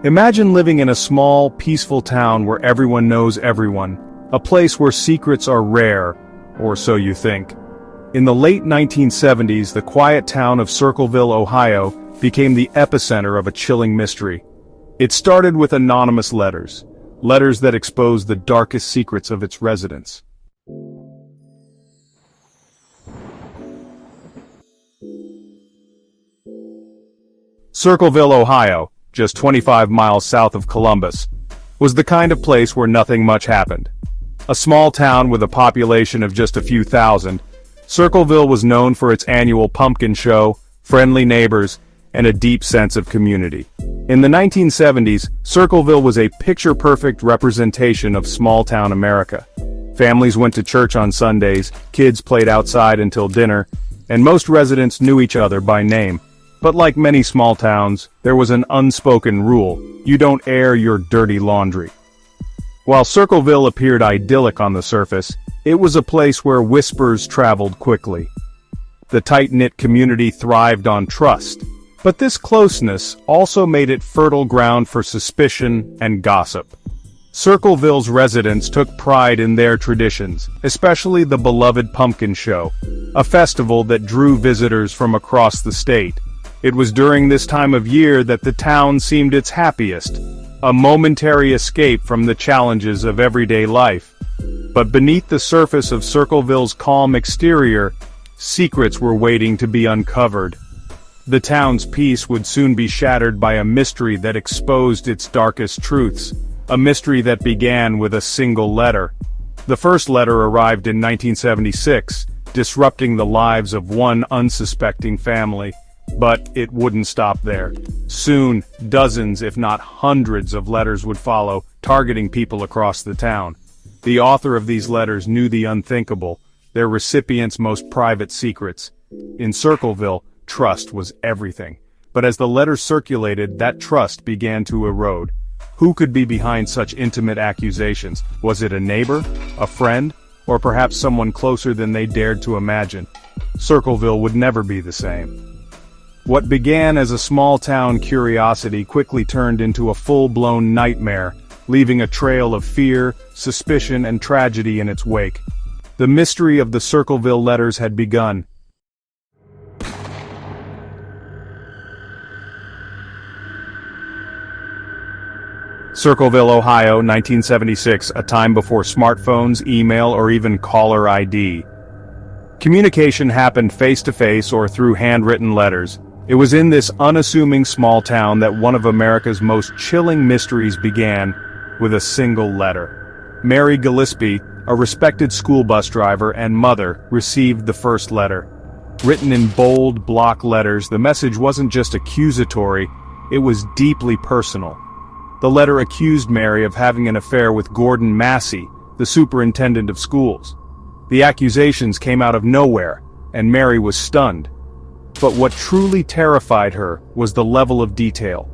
Imagine living in a small, peaceful town where everyone knows everyone, a place where secrets are rare, or so you think. In the late 1970s, the quiet town of Circleville, Ohio, became the epicenter of a chilling mystery. It started with anonymous letters that exposed the darkest secrets of its residents. Circleville, Ohio, just 25 miles south of Columbus, was the kind of place where nothing much happened. A small town with a population of just a few thousand, Circleville was known for its annual pumpkin show, friendly neighbors, and a deep sense of community. In the 1970s, Circleville was a picture-perfect representation of small-town America. Families went to church on Sundays, kids played outside until dinner, and most residents knew each other by name. But like many small towns, there was an unspoken rule: you don't air your dirty laundry. While Circleville appeared idyllic on the surface, it was a place where whispers traveled quickly. The tight-knit community thrived on trust, but this closeness also made it fertile ground for suspicion and gossip. Circleville's residents took pride in their traditions, especially the beloved pumpkin show, a festival that drew visitors from across the state. It was during this time of year that the town seemed its happiest, a momentary escape from the challenges of everyday life. But beneath the surface of Circleville's calm exterior, secrets were waiting to be uncovered. The town's peace would soon be shattered by a mystery that exposed its darkest truths, a mystery that began with a single letter. The first letter arrived in 1976, disrupting the lives of one unsuspecting family. But it wouldn't stop there. Soon, dozens if not hundreds of letters would follow, targeting people across the town. The author of these letters knew the unthinkable, their recipients' most private secrets. In Circleville, trust was everything. But as the letters circulated, that trust began to erode. Who could be behind such intimate accusations? Was it a neighbor, a friend, or perhaps someone closer than they dared to imagine? Circleville would never be the same. What began as a small-town curiosity quickly turned into a full-blown nightmare, leaving a trail of fear, suspicion, and tragedy in its wake. The mystery of the Circleville Letters had begun. Circleville, Ohio, 1976, a time before smartphones, email, or even caller ID. Communication happened face-to-face or through handwritten letters. It was in this unassuming small town that one of America's most chilling mysteries began, with a single letter. Mary Gillespie, a respected school bus driver and mother, received the first letter. Written in bold, block letters, the message wasn't just accusatory, it was deeply personal. The letter accused Mary of having an affair with Gordon Massey, the superintendent of schools. The accusations came out of nowhere, and Mary was stunned. But what truly terrified her was the level of detail.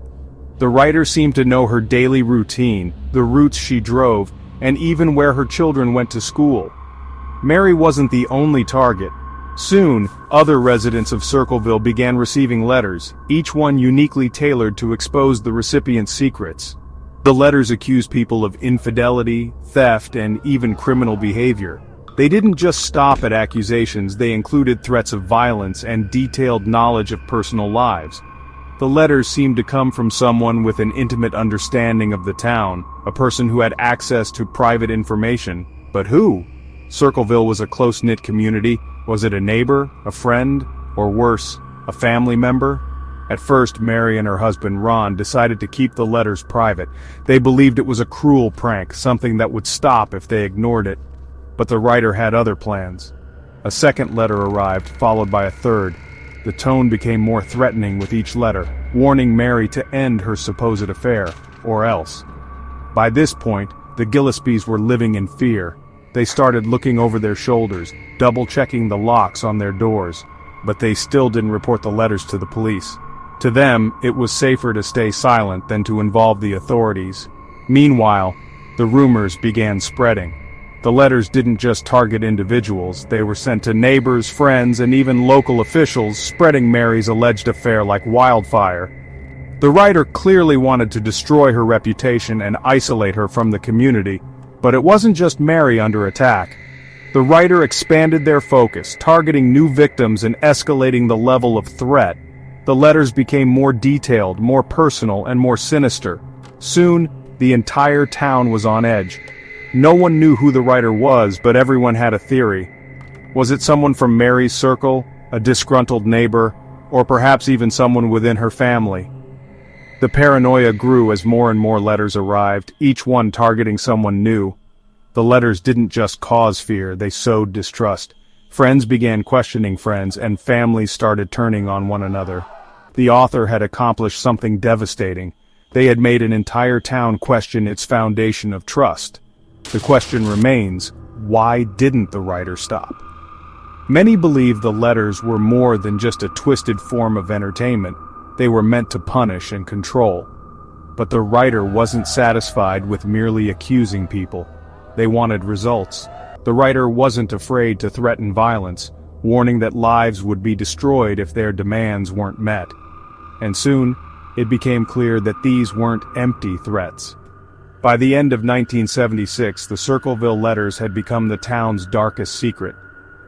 The writer seemed to know her daily routine, the routes she drove, and even where her children went to school. Mary wasn't the only target. Soon, other residents of Circleville began receiving letters, each one uniquely tailored to expose the recipient's secrets. The letters accused people of infidelity, theft, and even criminal behavior. They didn't just stop at accusations, they included threats of violence and detailed knowledge of personal lives. The letters seemed to come from someone with an intimate understanding of the town, a person who had access to private information. But who? Circleville was a close-knit community. Was it a neighbor, a friend, or worse, a family member? At first, Mary and her husband Ron decided to keep the letters private. They believed it was a cruel prank, something that would stop if they ignored it. But the writer had other plans. A second letter arrived, followed by a third. The tone became more threatening with each letter, warning Mary to end her supposed affair, or else. By this point, the Gillespies were living in fear. They started looking over their shoulders, double-checking the locks on their doors. But they still didn't report the letters to the police. To them, it was safer to stay silent than to involve the authorities. Meanwhile, the rumors began spreading. The letters didn't just target individuals, they were sent to neighbors, friends, and even local officials, spreading Mary's alleged affair like wildfire. The writer clearly wanted to destroy her reputation and isolate her from the community, but it wasn't just Mary under attack. The writer expanded their focus, targeting new victims and escalating the level of threat. The letters became more detailed, more personal, and more sinister. Soon, the entire town was on edge. No one knew who the writer was, but everyone had a theory. Was it someone from Mary's circle, a disgruntled neighbor, or perhaps even someone within her family? The paranoia grew as more and more letters arrived, each one targeting someone new. The letters didn't just cause fear, they sowed distrust. Friends began questioning friends, and families started turning on one another. The author had accomplished something devastating. They had made an entire town question its foundation of trust. The question remains, why didn't the writer stop? Many believe the letters were more than just a twisted form of entertainment. They were meant to punish and control. But the writer wasn't satisfied with merely accusing people. They wanted results. The writer wasn't afraid to threaten violence, warning that lives would be destroyed if their demands weren't met. And soon, it became clear that these weren't empty threats. By the end of 1976, the Circleville Letters had become the town's darkest secret.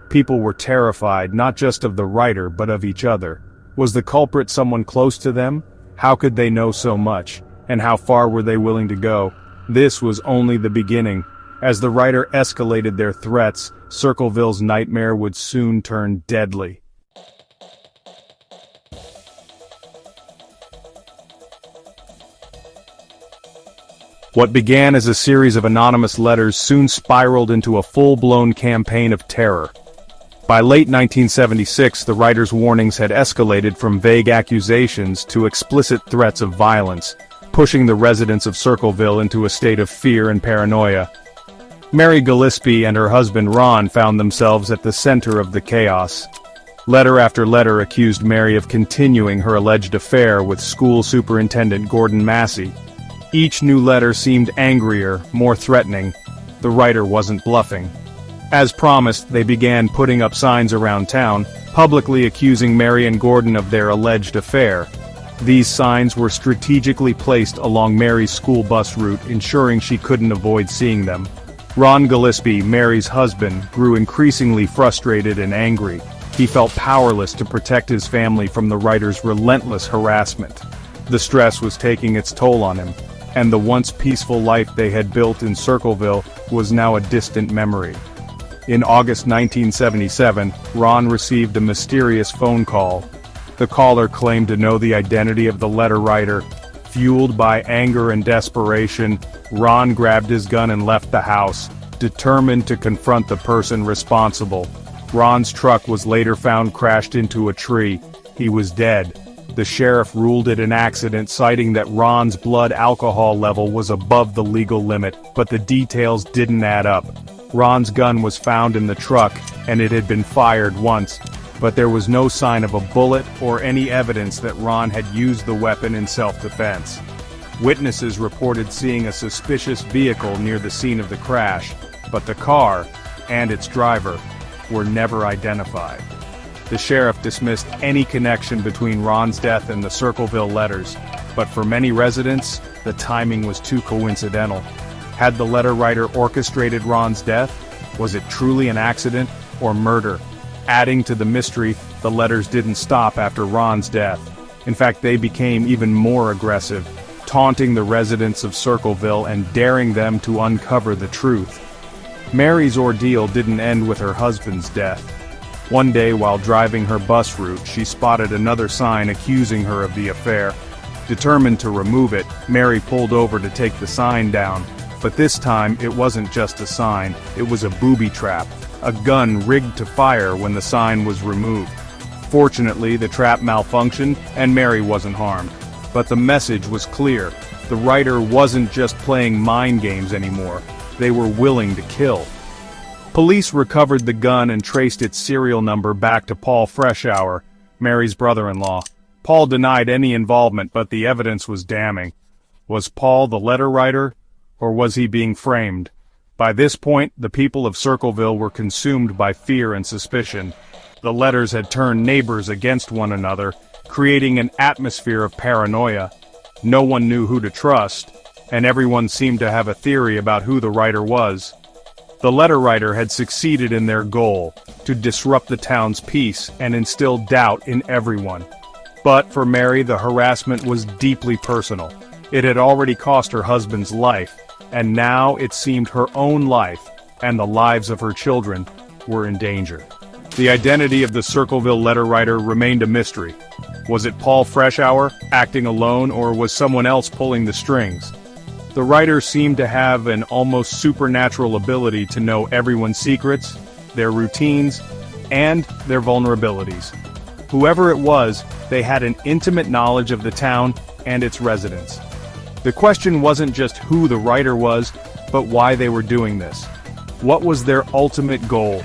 People were terrified not just of the writer but of each other. Was the culprit someone close to them? How could they know so much? And how far were they willing to go? This was only the beginning. As the writer escalated their threats, Circleville's nightmare would soon turn deadly. What began as a series of anonymous letters soon spiraled into a full-blown campaign of terror. By late 1976, the writer's warnings had escalated from vague accusations to explicit threats of violence, pushing the residents of Circleville into a state of fear and paranoia. Mary Gillespie and her husband Ron found themselves at the center of the chaos. Letter after letter accused Mary of continuing her alleged affair with school superintendent Gordon Massey. Each new letter seemed angrier, more threatening. The writer wasn't bluffing. As promised, they began putting up signs around town, publicly accusing Mary and Gordon of their alleged affair. These signs were strategically placed along Mary's school bus route, ensuring she couldn't avoid seeing them. Ron Gillespie, Mary's husband, grew increasingly frustrated and angry. He felt powerless to protect his family from the writer's relentless harassment. The stress was taking its toll on him, and the once peaceful life they had built in Circleville was now a distant memory. In August 1977, Ron received a mysterious phone call. The caller claimed to know the identity of the letter writer. Fueled by anger and desperation, Ron grabbed his gun and left the house, determined to confront the person responsible. Ron's truck was later found crashed into a tree. He was dead. The sheriff ruled it an accident, citing that Ron's blood alcohol level was above the legal limit, but the details didn't add up. Ron's gun was found in the truck, and it had been fired once, but there was no sign of a bullet or any evidence that Ron had used the weapon in self-defense. Witnesses reported seeing a suspicious vehicle near the scene of the crash, but the car, and its driver, were never identified. The sheriff dismissed any connection between Ron's death and the Circleville Letters, but for many residents, the timing was too coincidental. Had the letter writer orchestrated Ron's death? Was it truly an accident or murder? Adding to the mystery, the letters didn't stop after Ron's death. In fact, they became even more aggressive, taunting the residents of Circleville and daring them to uncover the truth. Mary's ordeal didn't end with her husband's death. One day, while driving her bus route, she spotted another sign accusing her of the affair. Determined to remove it, Mary pulled over to take the sign down. But this time, it wasn't just a sign, it was a booby trap, a gun rigged to fire when the sign was removed. Fortunately, the trap malfunctioned, and Mary wasn't harmed. But the message was clear. The writer wasn't just playing mind games anymore. They were willing to kill. Police recovered the gun and traced its serial number back to Paul Freshour, Mary's brother-in-law. Paul denied any involvement, but the evidence was damning. Was Paul the letter writer? Or was he being framed? By this point, the people of Circleville were consumed by fear and suspicion. The letters had turned neighbors against one another, creating an atmosphere of paranoia. No one knew who to trust, and everyone seemed to have a theory about who the writer was. The letter writer had succeeded in their goal, to disrupt the town's peace and instill doubt in everyone. But for Mary, the harassment was deeply personal. It had already cost her husband's life, and now it seemed her own life, and the lives of her children, were in danger. The identity of the Circleville letter writer remained a mystery. Was it Paul Freshour, acting alone, or was someone else pulling the strings? The writer seemed to have an almost supernatural ability to know everyone's secrets, their routines, and their vulnerabilities. Whoever it was, they had an intimate knowledge of the town and its residents. The question wasn't just who the writer was, but why they were doing this. What was their ultimate goal?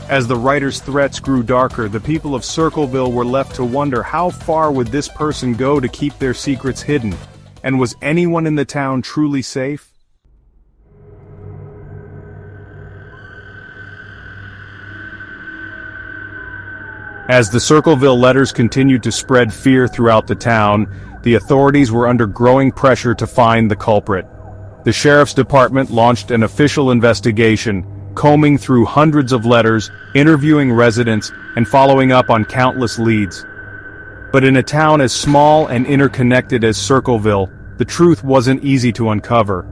As the writer's threats grew darker, the people of Circleville were left to wonder how far would this person go to keep their secrets hidden, and was anyone in the town truly safe? As the Circleville letters continued to spread fear throughout the town, the authorities were under growing pressure to find the culprit. The sheriff's department launched an official investigation, combing through hundreds of letters, interviewing residents, and following up on countless leads. But in a town as small and interconnected as Circleville, the truth wasn't easy to uncover.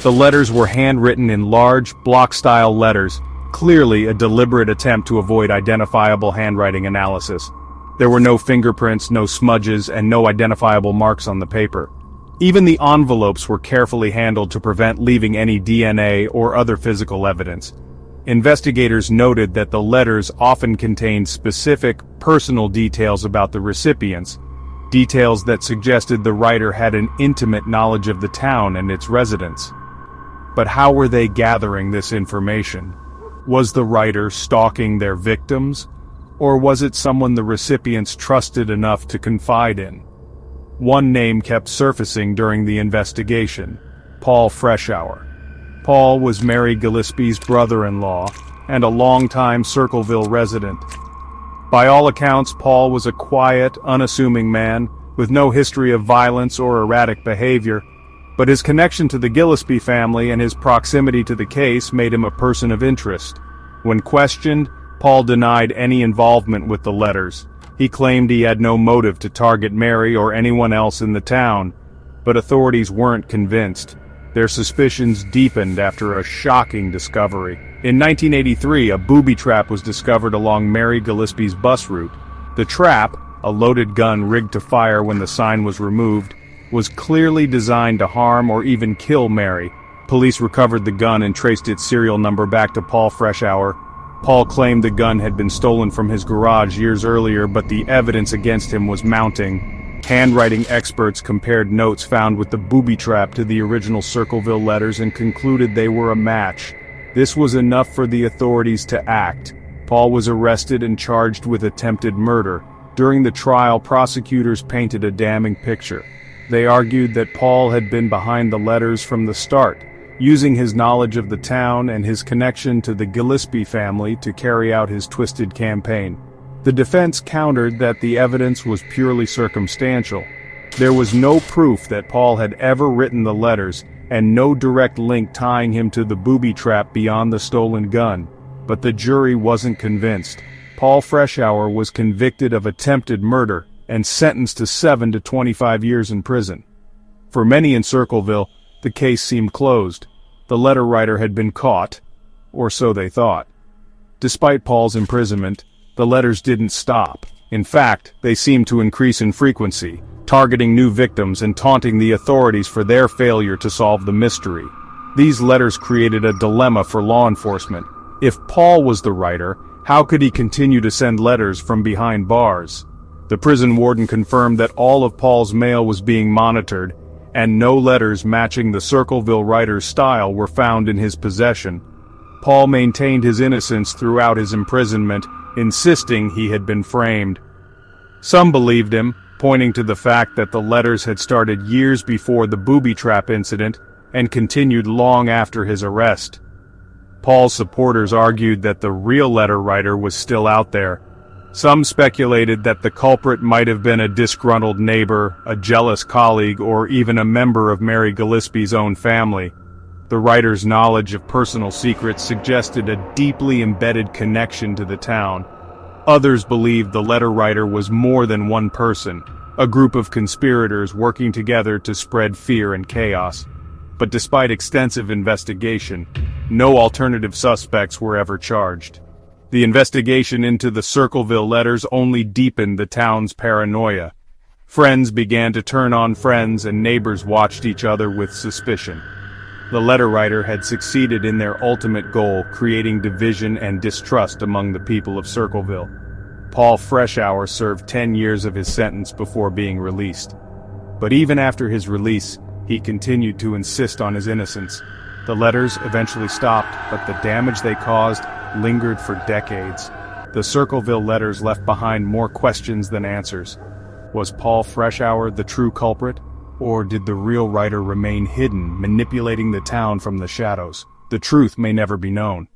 The letters were handwritten in large, block-style letters, clearly a deliberate attempt to avoid identifiable handwriting analysis. There were no fingerprints, no smudges, and no identifiable marks on the paper. Even the envelopes were carefully handled to prevent leaving any DNA or other physical evidence. Investigators noted that the letters often contained specific, personal details about the recipients, details that suggested the writer had an intimate knowledge of the town and its residents. But how were they gathering this information? Was the writer stalking their victims? Or was it someone the recipients trusted enough to confide in? One name kept surfacing during the investigation: Paul Freshour. Paul was Mary Gillespie's brother-in-law, and a longtime Circleville resident. By all accounts, Paul was a quiet, unassuming man, with no history of violence or erratic behavior, but his connection to the Gillespie family and his proximity to the case made him a person of interest. When questioned, Paul denied any involvement with the letters. He claimed he had no motive to target Mary or anyone else in the town, but authorities weren't convinced. Their suspicions deepened after a shocking discovery. In 1983, a booby trap was discovered along Mary Gillespie's bus route. The trap, a loaded gun rigged to fire when the sign was removed, was clearly designed to harm or even kill Mary. Police recovered the gun and traced its serial number back to Paul Freshour. Paul claimed the gun had been stolen from his garage years earlier, but the evidence against him was mounting. Handwriting experts compared notes found with the booby trap to the original Circleville letters and concluded they were a match. This was enough for the authorities to act. Paul was arrested and charged with attempted murder. During the trial, prosecutors painted a damning picture. They argued that Paul had been behind the letters from the start, using his knowledge of the town and his connection to the Gillespie family to carry out his twisted campaign. The defense countered that the evidence was purely circumstantial. There was no proof that Paul had ever written the letters, and no direct link tying him to the booby trap beyond the stolen gun. But the jury wasn't convinced. Paul Freshour was convicted of attempted murder and sentenced to 7 to 25 years in prison. For many in Circleville, the case seemed closed. The letter writer had been caught, or so they thought. Despite Paul's imprisonment, the letters didn't stop. In fact, they seemed to increase in frequency, targeting new victims and taunting the authorities for their failure to solve the mystery. These letters created a dilemma for law enforcement. If Paul was the writer, how could he continue to send letters from behind bars? The prison warden confirmed that all of Paul's mail was being monitored, and no letters matching the Circleville writer's style were found in his possession. Paul maintained his innocence throughout his imprisonment, insisting he had been framed. Some believed him, pointing to the fact that the letters had started years before the booby trap incident and continued long after his arrest. Paul's supporters argued that the real letter writer was still out there. Some speculated that the culprit might have been a disgruntled neighbor, a jealous colleague, or even a member of Mary Gillespie's own family. The writer's knowledge of personal secrets suggested a deeply embedded connection to the town. Others believed the letter writer was more than one person, a group of conspirators working together to spread fear and chaos. But despite extensive investigation, no alternative suspects were ever charged. The investigation into the Circleville Letters only deepened the town's paranoia. Friends began to turn on friends and neighbors watched each other with suspicion. The letter writer had succeeded in their ultimate goal, creating division and distrust among the people of Circleville. Paul Freshour served 10 years of his sentence before being released. But even after his release, he continued to insist on his innocence. The letters eventually stopped, but the damage they caused lingered for decades. The Circleville Letters left behind more questions than answers. Was Paul Freshour the true culprit? Or did the real writer remain hidden, manipulating the town from the shadows? The truth may never be known.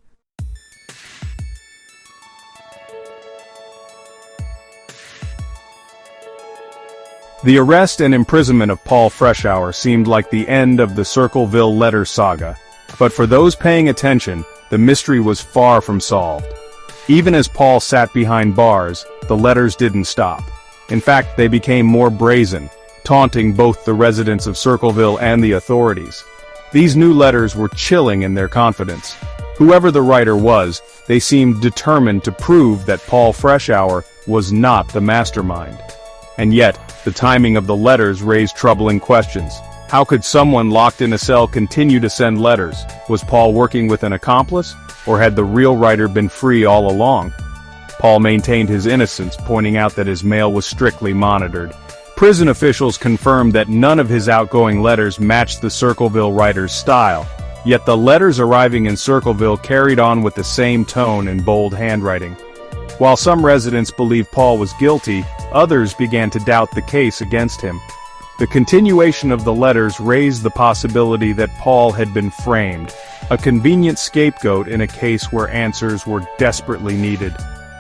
The arrest and imprisonment of Paul Freshour seemed like the end of the Circleville Letters saga. But for those paying attention, the mystery was far from solved. Even as Paul sat behind bars, the letters didn't stop. In fact, they became more brazen, taunting both the residents of Circleville and the authorities. These new letters were chilling in their confidence. Whoever the writer was, they seemed determined to prove that Paul Freshour was not the mastermind. And yet, the timing of the letters raised troubling questions. How could someone locked in a cell continue to send letters? Was Paul working with an accomplice? Or had the real writer been free all along? Paul maintained his innocence, pointing out that his mail was strictly monitored. Prison officials confirmed that none of his outgoing letters matched the Circleville writer's style. Yet the letters arriving in Circleville carried on with the same tone and bold handwriting. While some residents believed Paul was guilty, others began to doubt the case against him. The continuation of the letters raised the possibility that Paul had been framed, a convenient scapegoat in a case where answers were desperately needed.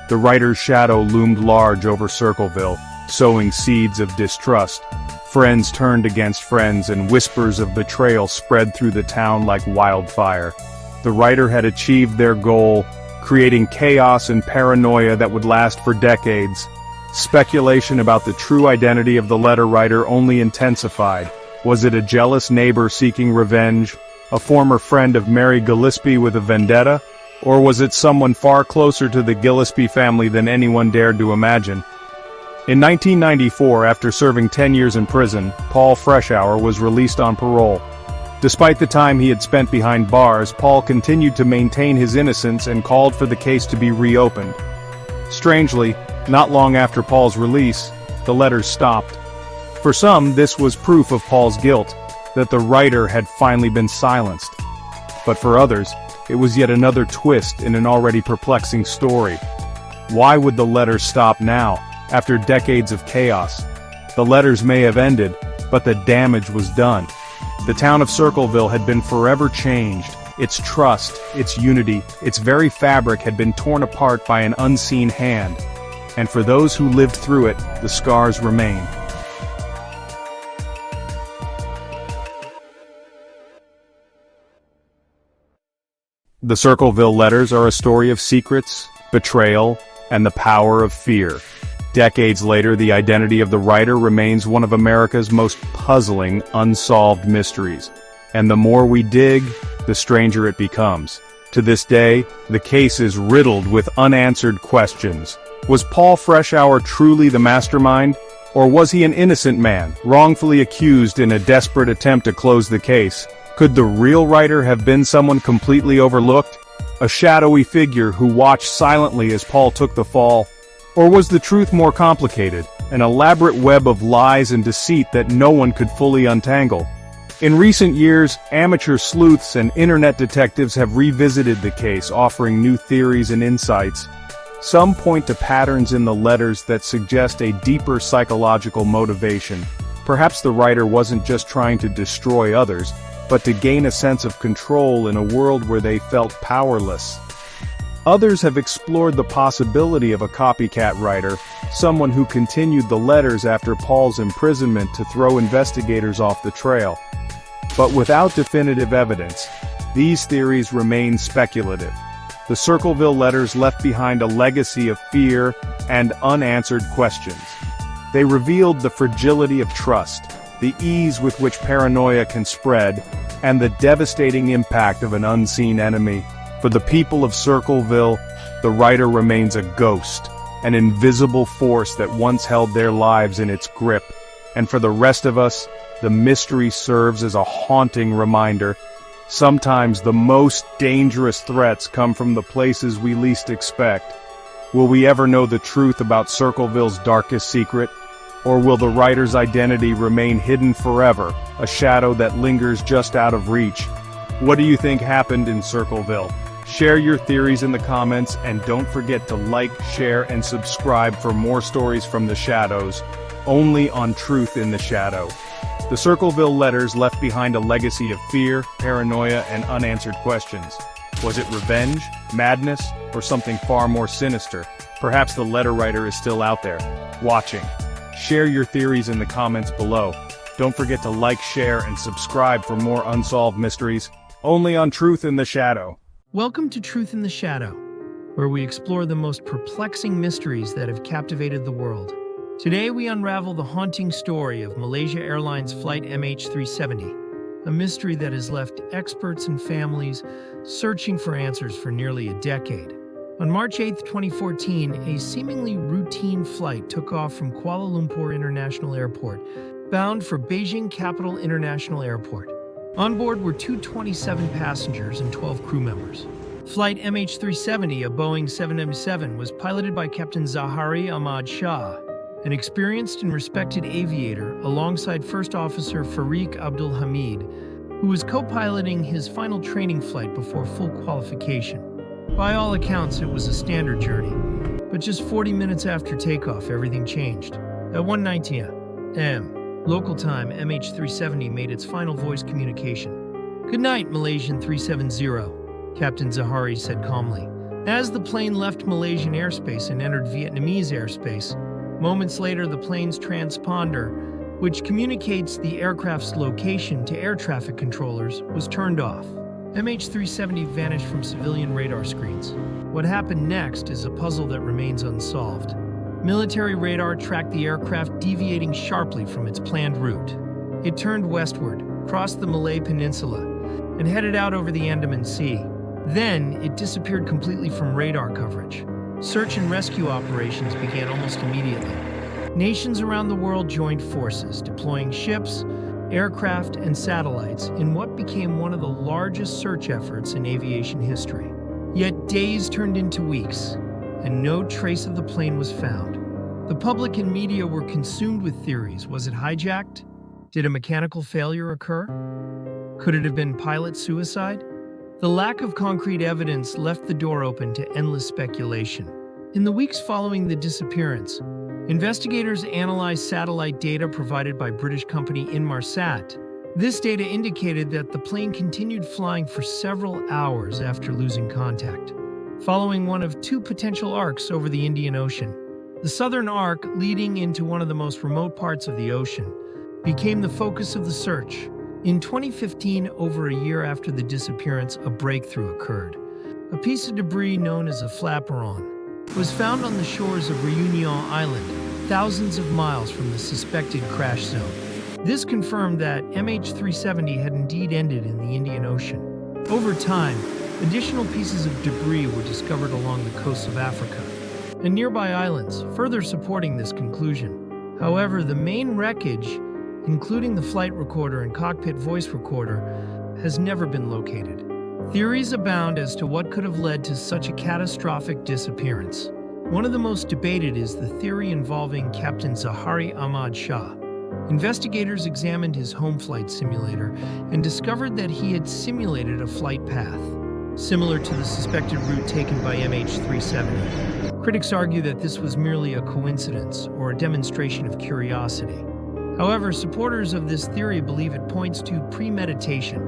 The writer's shadow loomed large over Circleville, sowing seeds of distrust. Friends turned against friends and whispers of betrayal spread through the town like wildfire. The writer had achieved their goal, creating chaos and paranoia that would last for decades. Speculation about the true identity of the letter writer only intensified. Was it a jealous neighbor seeking revenge, a former friend of Mary Gillespie with a vendetta, or was it someone far closer to the Gillespie family than anyone dared to imagine? In 1994, after serving 10 years in prison, Paul Freshour was released on parole. Despite the time he had spent behind bars, Paul continued to maintain his innocence and called for the case to be reopened. Strangely, not long after Paul's release, the letters stopped. For some, this was proof of Paul's guilt, that the writer had finally been silenced. But for others, it was yet another twist in an already perplexing story. Why would the letters stop now, after decades of chaos? The letters may have ended, but the damage was done. The town of Circleville had been forever changed. Its trust, its unity, its very fabric had been torn apart by an unseen hand. And for those who lived through it, the scars remain. The Circleville Letters are a story of secrets, betrayal, and the power of fear. Decades later, the identity of the writer remains one of America's most puzzling, unsolved mysteries. And the more we dig, the stranger it becomes. To this day, the case is riddled with unanswered questions. Was Paul Freshour truly the mastermind? Or was he an innocent man, wrongfully accused in a desperate attempt to close the case? Could the real writer have been someone completely overlooked? A shadowy figure who watched silently as Paul took the fall? Or was the truth more complicated, an elaborate web of lies and deceit that no one could fully untangle? In recent years, amateur sleuths and internet detectives have revisited the case, offering new theories and insights. Some point to patterns in the letters that suggest a deeper psychological motivation. Perhaps the writer wasn't just trying to destroy others, but to gain a sense of control in a world where they felt powerless. Others have explored the possibility of a copycat writer, someone who continued the letters after Paul's imprisonment to throw investigators off the trail. But without definitive evidence, these theories remain speculative. The Circleville Letters left behind a legacy of fear and unanswered questions. They revealed the fragility of trust, the ease with which paranoia can spread, and the devastating impact of an unseen enemy. For the people of Circleville, the writer remains a ghost, an invisible force that once held their lives in its grip. And for the rest of us, the mystery serves as a haunting reminder. Sometimes the most dangerous threats come from the places we least expect. Will we ever know the truth about Circleville's darkest secret? Or will the writer's identity remain hidden forever, a shadow that lingers just out of reach? What do you think happened in Circleville? Share your theories in the comments, and don't forget to like, share, and subscribe for more stories from the shadows, only on Truth in the Shadow. The Circleville Letters left behind a legacy of fear, paranoia, and unanswered questions. Was it revenge, madness, or something far more sinister? Perhaps the letter writer is still out there, watching. Share your theories in the comments below. Don't forget to like, share, and subscribe for more unsolved mysteries, only on Truth in the Shadow. Welcome to Truth in the Shadow, where we explore the most perplexing mysteries that have captivated the world. Today we unravel the haunting story of Malaysia Airlines Flight MH370, a mystery that has left experts and families searching for answers for nearly a decade. On March 8, 2014, a seemingly routine flight took off from Kuala Lumpur International Airport, bound for Beijing Capital International Airport. On board were 227 passengers and 12 crew members. Flight MH370, a Boeing 777, was piloted by Captain Zahari Ahmad Shah, an experienced and respected aviator, alongside First Officer Fariq Abdul Hamid, who was co-piloting his final training flight before full qualification. By all accounts, it was a standard journey, but just 40 minutes after takeoff, everything changed. At 1:19 a.m. local time, MH370 made its final voice communication. "Good night, Malaysian 370, Captain Zahari said calmly. As the plane left Malaysian airspace and entered Vietnamese airspace, moments later the plane's transponder, which communicates the aircraft's location to air traffic controllers, was turned off. MH370 vanished from civilian radar screens. What happened next is a puzzle that remains unsolved. Military radar tracked the aircraft deviating sharply from its planned route. It turned westward, crossed the Malay Peninsula, and headed out over the Andaman Sea. Then, it disappeared completely from radar coverage. Search and rescue operations began almost immediately. Nations around the world joined forces, deploying ships, aircraft, and satellites in what became one of the largest search efforts in aviation history. Yet days turned into weeks, and no trace of the plane was found. The public and media were consumed with theories. Was it hijacked? Did a mechanical failure occur? Could it have been pilot suicide? The lack of concrete evidence left the door open to endless speculation. In the weeks following the disappearance, investigators analyzed satellite data provided by British company Inmarsat. This data indicated that the plane continued flying for several hours after losing contact, following one of two potential arcs over the Indian Ocean. The southern arc, leading into one of the most remote parts of the ocean, became the focus of the search. In 2015, over a year after the disappearance, a breakthrough occurred. A piece of debris known as a flaperon was found on the shores of Réunion Island, thousands of miles from the suspected crash zone. This confirmed that MH370 had indeed ended in the Indian Ocean. Over time, additional pieces of debris were discovered along the coasts of Africa and nearby islands, further supporting this conclusion. However, the main wreckage, including the flight recorder and cockpit voice recorder, has never been located. Theories abound as to what could have led to such a catastrophic disappearance. One of the most debated is the theory involving Captain Zahari Ahmad Shah. Investigators examined his home flight simulator and discovered that he had simulated a flight path similar to the suspected route taken by MH370. Critics argue that this was merely a coincidence or a demonstration of curiosity. However, supporters of this theory believe it points to premeditation.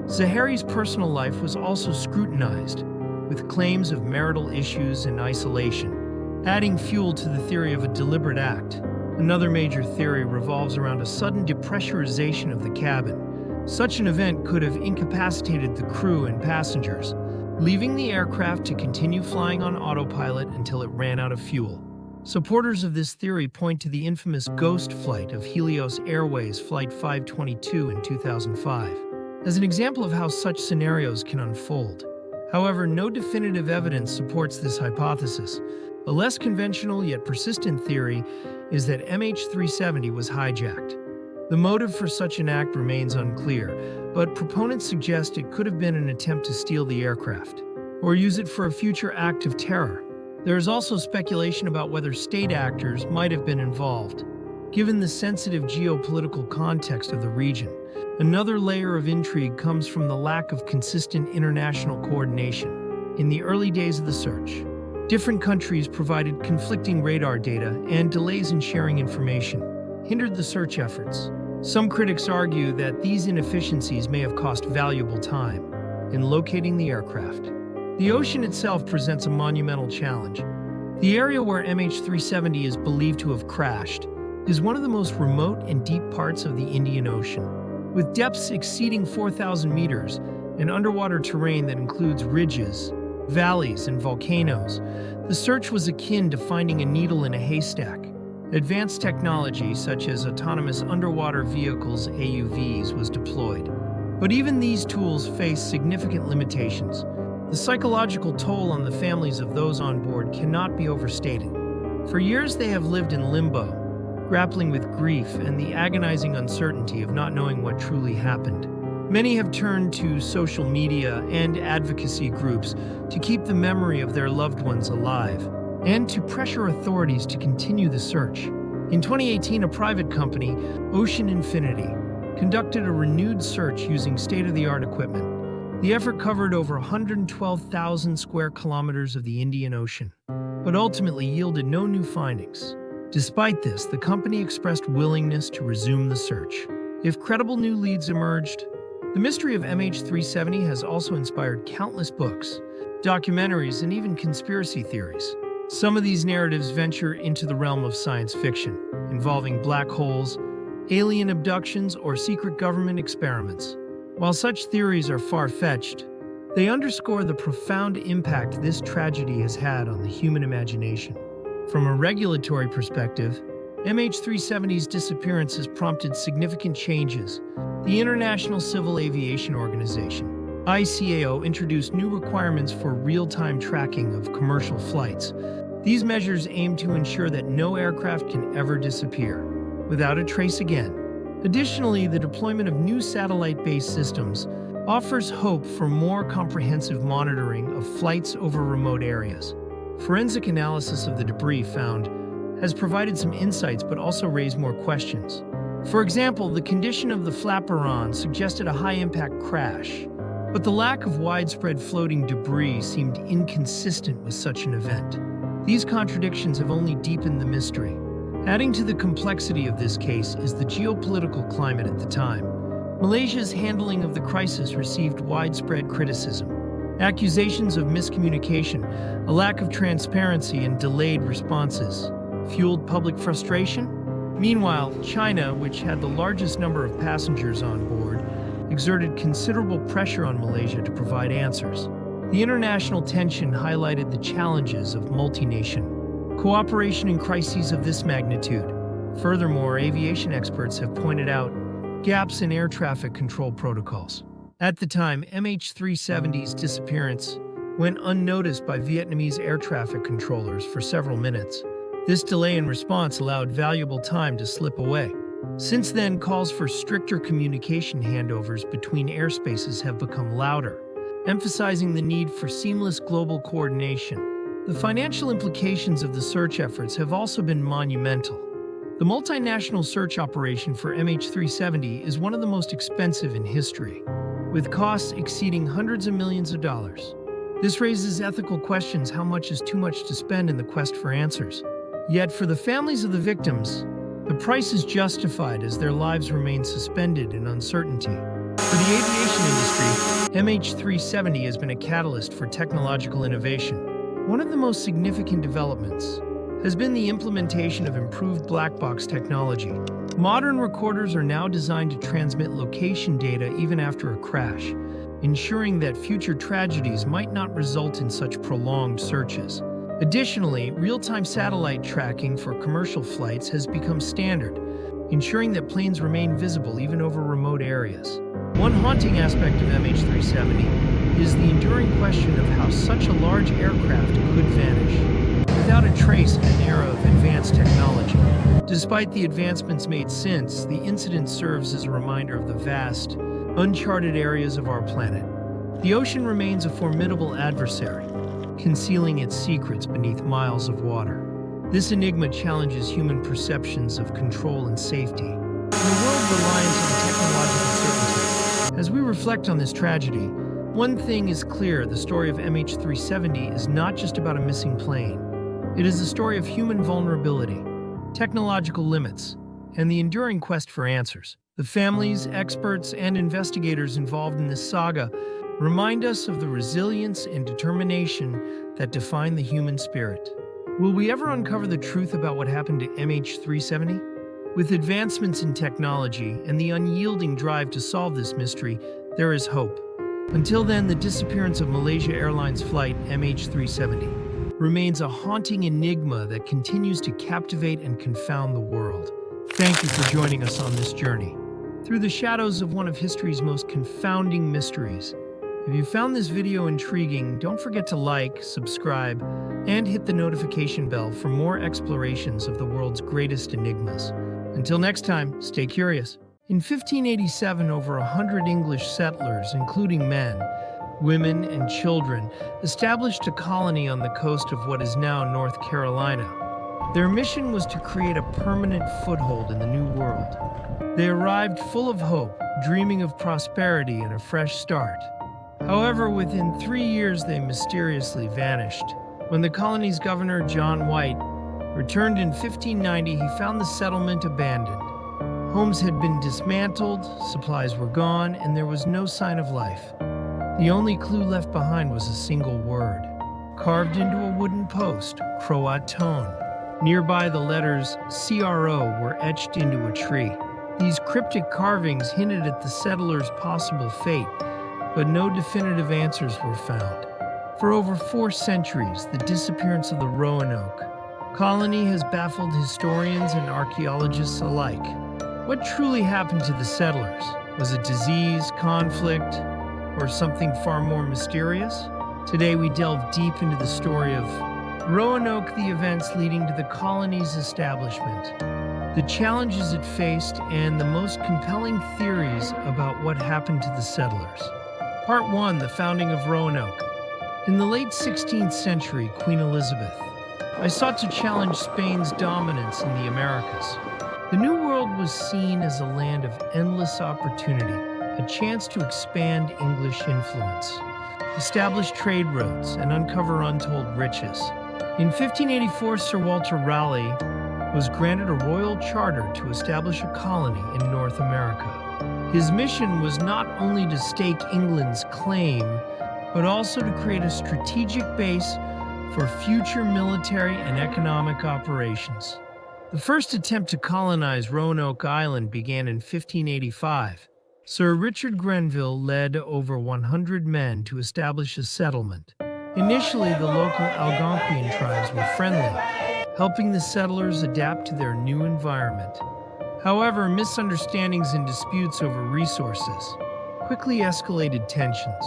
Zahari's personal life was also scrutinized. with claims of marital issues and isolation, adding fuel to the theory of a deliberate act. Another major theory revolves around a sudden depressurization of the cabin. Such an event could have incapacitated the crew and passengers, leaving the aircraft to continue flying on autopilot until it ran out of fuel. Supporters of this theory point to the infamous ghost flight of Helios Airways Flight 522 in 2005 as an example of how such scenarios can unfold. However, no definitive evidence supports this hypothesis. A less conventional yet persistent theory is that MH370 was hijacked. The motive for such an act remains unclear, but proponents suggest it could have been an attempt to steal the aircraft or use it for a future act of terror. There is also speculation about whether state actors might have been involved. Given the sensitive geopolitical context of the region, another layer of intrigue comes from the lack of consistent international coordination. In the early days of the search, different countries provided conflicting radar data, and delays in sharing information hindered the search efforts. Some critics argue that these inefficiencies may have cost valuable time in locating the aircraft. The ocean itself presents a monumental challenge. The area where MH370 is believed to have crashed is one of the most remote and deep parts of the Indian Ocean, with depths exceeding 4,000 meters and underwater terrain that includes ridges, valleys, and volcanoes. The search was akin to finding a needle in a haystack. Advanced technology, such as autonomous underwater vehicles (AUVs), was deployed. But even these tools face significant limitations. The psychological toll on the families of those on board cannot be overstated. For years they have lived in limbo, grappling with grief and the agonizing uncertainty of not knowing what truly happened. Many have turned to social media and advocacy groups to keep the memory of their loved ones alive, and to pressure authorities to continue the search. In 2018, a private company, Ocean Infinity, conducted a renewed search using state-of-the-art equipment. The effort covered over 112,000 square kilometers of the Indian Ocean, but ultimately yielded no new findings. Despite this, the company expressed willingness to resume the search if credible new leads emerged. The mystery of MH370 has also inspired countless books, documentaries, and even conspiracy theories. Some of these narratives venture into the realm of science fiction, involving black holes, alien abductions, or secret government experiments. While such theories are far-fetched, they underscore the profound impact this tragedy has had on the human imagination. From a regulatory perspective, MH370's disappearance has prompted significant changes. The International Civil Aviation Organization, ICAO, introduced new requirements for real-time tracking of commercial flights. These measures aim to ensure that no aircraft can ever disappear without a trace again. Additionally, the deployment of new satellite-based systems offers hope for more comprehensive monitoring of flights over remote areas. Forensic analysis of the debris found has provided some insights but also raised more questions. For example, the condition of the flaperon suggested a high-impact crash, but the lack of widespread floating debris seemed inconsistent with such an event. These contradictions have only deepened the mystery. Adding to the complexity of this case is the geopolitical climate at the time. Malaysia's handling of the crisis received widespread criticism. Accusations of miscommunication, a lack of transparency, and delayed responses fueled public frustration. Meanwhile, China, which had the largest number of passengers on board, exerted considerable pressure on Malaysia to provide answers. The international tension highlighted the challenges of multi-nation cooperation in crises of this magnitude. Furthermore, aviation experts have pointed out gaps in air traffic control protocols. At the time, MH370's disappearance went unnoticed by Vietnamese air traffic controllers for several minutes. This delay in response allowed valuable time to slip away. Since then, calls for stricter communication handovers between airspaces have become louder, emphasizing the need for seamless global coordination. The financial implications of the search efforts have also been monumental. The multinational search operation for MH370 is one of the most expensive in history, with costs exceeding hundreds of millions of dollars. This raises ethical questions: how much is too much to spend in the quest for answers? Yet for the families of the victims, the price is justified as their lives remain suspended in uncertainty. For the aviation industry, MH370 has been a catalyst for technological innovation. One of the most significant developments has been the implementation of improved black box technology. Modern recorders are now designed to transmit location data even after a crash, ensuring that future tragedies might not result in such prolonged searches. Additionally, real-time satellite tracking for commercial flights has become standard, ensuring that planes remain visible even over remote areas. One haunting aspect of MH370 is the enduring question of how such a large aircraft could vanish without a trace in an era of advanced technology. Despite the advancements made since, the incident serves as a reminder of the vast, uncharted areas of our planet. The ocean remains a formidable adversary, concealing its secrets beneath miles of water. This enigma challenges human perceptions of control and safety. In a world reliant on technological certainty, as we reflect on this tragedy, one thing is clear: the story of MH370 is not just about a missing plane. It is a story of human vulnerability, technological limits, and the enduring quest for answers. The families, experts, and investigators involved in this saga remind us of the resilience and determination that define the human spirit. Will we ever uncover the truth about what happened to MH370? With advancements in technology and the unyielding drive to solve this mystery, there is hope. Until then, the disappearance of Malaysia Airlines flight MH370 remains a haunting enigma that continues to captivate and confound the world. Thank you for joining us on this journey through the shadows of one of history's most confounding mysteries. If you found this video intriguing, don't forget to like, subscribe, and hit the notification bell for more explorations of the world's greatest enigmas. Until next time, stay curious. In 1587, over 100 English settlers, including men, women, and children, established a colony on the coast of what is now North Carolina. Their mission was to create a permanent foothold in the New World. They arrived full of hope, dreaming of prosperity and a fresh start. However, within 3 years, they mysteriously vanished. When the colony's governor, John White, returned in 1590, he found the settlement abandoned. Homes had been dismantled, supplies were gone, and there was no sign of life. The only clue left behind was a single word, carved into a wooden post, Croatoan. Nearby, the letters CRO were etched into a tree. These cryptic carvings hinted at the settlers' possible fate, but no definitive answers were found. For over 4 centuries, the disappearance of the Roanoke colony has baffled historians and archaeologists alike. What truly happened to the settlers? Was it disease, conflict, or something far more mysterious? Today we delve deep into the story of Roanoke, the events leading to the colony's establishment, the challenges it faced, and the most compelling theories about what happened to the settlers. Part 1. The founding of Roanoke. In the late 16th century, Queen Elizabeth I sought to challenge Spain's dominance in the Americas. The New World was seen as a land of endless opportunity, a chance to expand English influence, establish trade routes, and uncover untold riches. In 1584, Sir Walter Raleigh was granted a royal charter to establish a colony in North America. His mission was not only to stake England's claim, but also to create a strategic base for future military and economic operations. The first attempt to colonize Roanoke Island began in 1585. Sir Richard Grenville led over 100 men to establish a settlement. Initially, the local Algonquian tribes were friendly, helping the settlers adapt to their new environment. However, misunderstandings and disputes over resources quickly escalated tensions.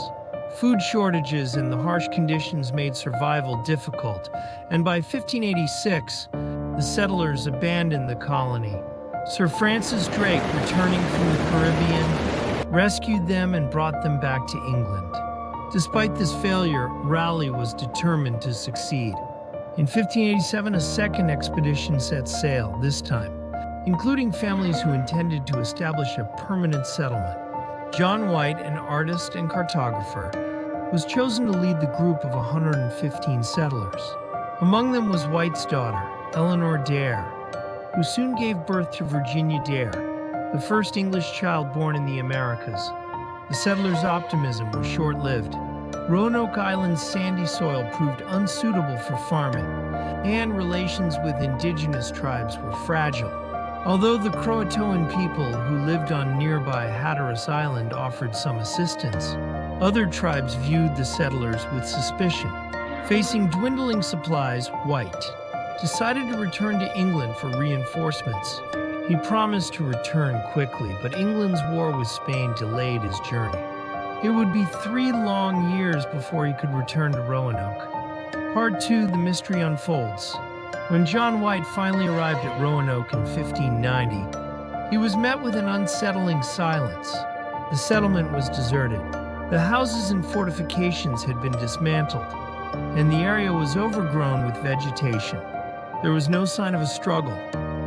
Food shortages and the harsh conditions made survival difficult, and by 1586, the settlers abandoned the colony. Sir Francis Drake, returning from the Caribbean, rescued them and brought them back to England. Despite this failure, Raleigh was determined to succeed. In 1587, a second expedition set sail, this time including families who intended to establish a permanent settlement. John White, an artist and cartographer, was chosen to lead the group of 115 settlers. Among them was White's daughter, Eleanor Dare, who soon gave birth to Virginia Dare, the first English child born in the Americas. The settlers' optimism was short-lived. Roanoke Island's sandy soil proved unsuitable for farming, and relations with indigenous tribes were fragile. Although the Croatoan people who lived on nearby Hatteras Island offered some assistance, other tribes viewed the settlers with suspicion. Facing dwindling supplies, White decided to return to England for reinforcements. He promised to return quickly, but England's war with Spain delayed his journey. It would be 3 long years before he could return to Roanoke. Part 2, The Mystery Unfolds. When John White finally arrived at Roanoke in 1590, he was met with an unsettling silence. The settlement was deserted. The houses and fortifications had been dismantled, and the area was overgrown with vegetation. There was no sign of a struggle,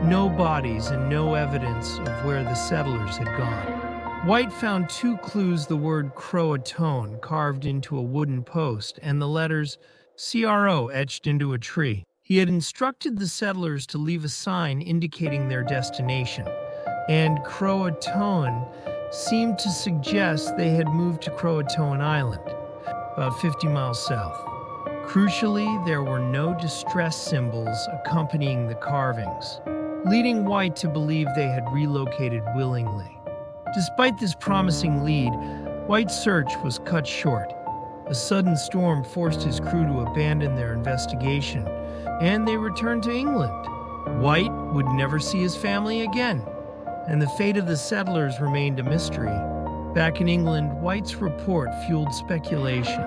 no bodies, and no evidence of where the settlers had gone. White found 2 clues: the word Croatoan carved into a wooden post and the letters CRO etched into a tree. He had instructed the settlers to leave a sign indicating their destination, and Croatoan seemed to suggest they had moved to Croatoan Island, about 50 miles south. Crucially, there were no distress symbols accompanying the carvings, leading White to believe they had relocated willingly. Despite this promising lead, White's search was cut short. A sudden storm forced his crew to abandon their investigation, and they returned to England. White would never see his family again, and the fate of the settlers remained a mystery. Back in England, White's report fueled speculation.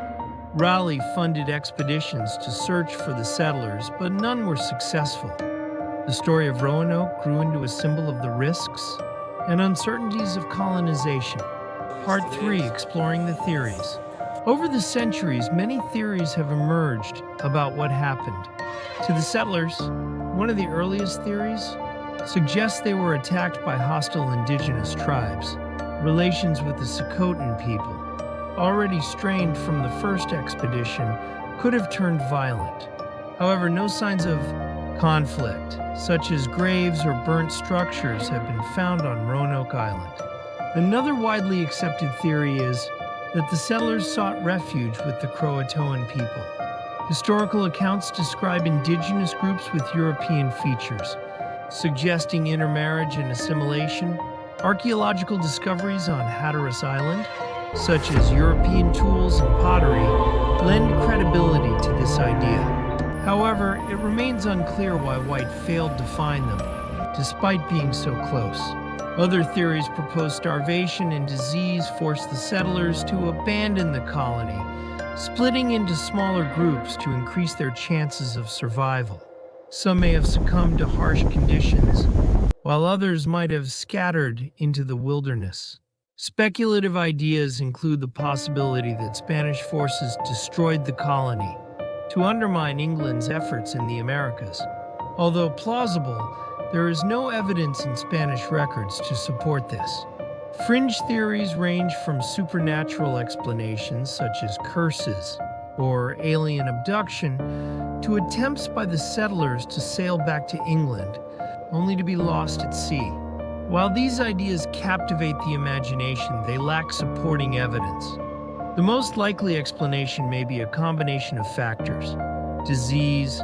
Raleigh funded expeditions to search for the settlers, but none were successful. The story of Roanoke grew into a symbol of the risks and uncertainties of colonization. Part 3, Exploring the Theories. Over the centuries, many theories have emerged about what happened to the settlers. One of the earliest theories suggests they were attacked by hostile indigenous tribes. Relations with the Socotan people, already strained from the first expedition, could have turned violent. However, no signs of conflict, such as graves or burnt structures, have been found on Roanoke Island. Another widely accepted theory is that the settlers sought refuge with the Croatoan people. Historical accounts describe indigenous groups with European features, suggesting intermarriage and assimilation. Archaeological discoveries on Hatteras Island, such as European tools and pottery, lend credibility to this idea. However, it remains unclear why White failed to find them, despite being so close. Other theories propose starvation and disease forced the settlers to abandon the colony, splitting into smaller groups to increase their chances of survival. Some may have succumbed to harsh conditions, while others might have scattered into the wilderness. Speculative ideas include the possibility that Spanish forces destroyed the colony to undermine England's efforts in the Americas. Although plausible, there is no evidence in Spanish records to support this. Fringe theories range from supernatural explanations such as curses or alien abduction to attempts by the settlers to sail back to England, only to be lost at sea. While these ideas captivate the imagination, they lack supporting evidence. The most likely explanation may be a combination of factors: disease,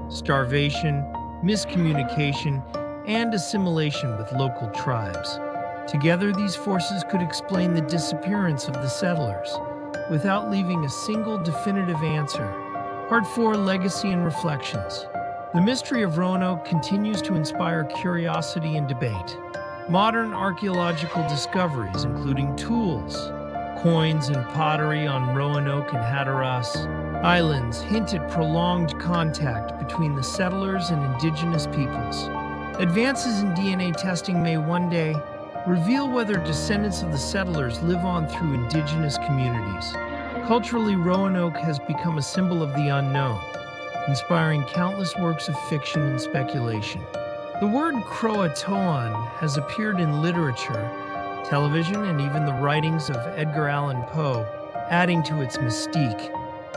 starvation, miscommunication, and assimilation with local tribes. Together, these forces could explain the disappearance of the settlers, without leaving a single definitive answer. Part 4, Legacy and Reflections. The mystery of Roanoke continues to inspire curiosity and debate. Modern archaeological discoveries, including tools, coins, and pottery on Roanoke and Hatteras Islands, hint at prolonged contact between the settlers and indigenous peoples. Advances in DNA testing may one day reveal whether descendants of the settlers live on through indigenous communities. Culturally, Roanoke has become a symbol of the unknown, inspiring countless works of fiction and speculation. The word Croatoan has appeared in literature, television, and even the writings of Edgar Allan Poe, adding to its mystique.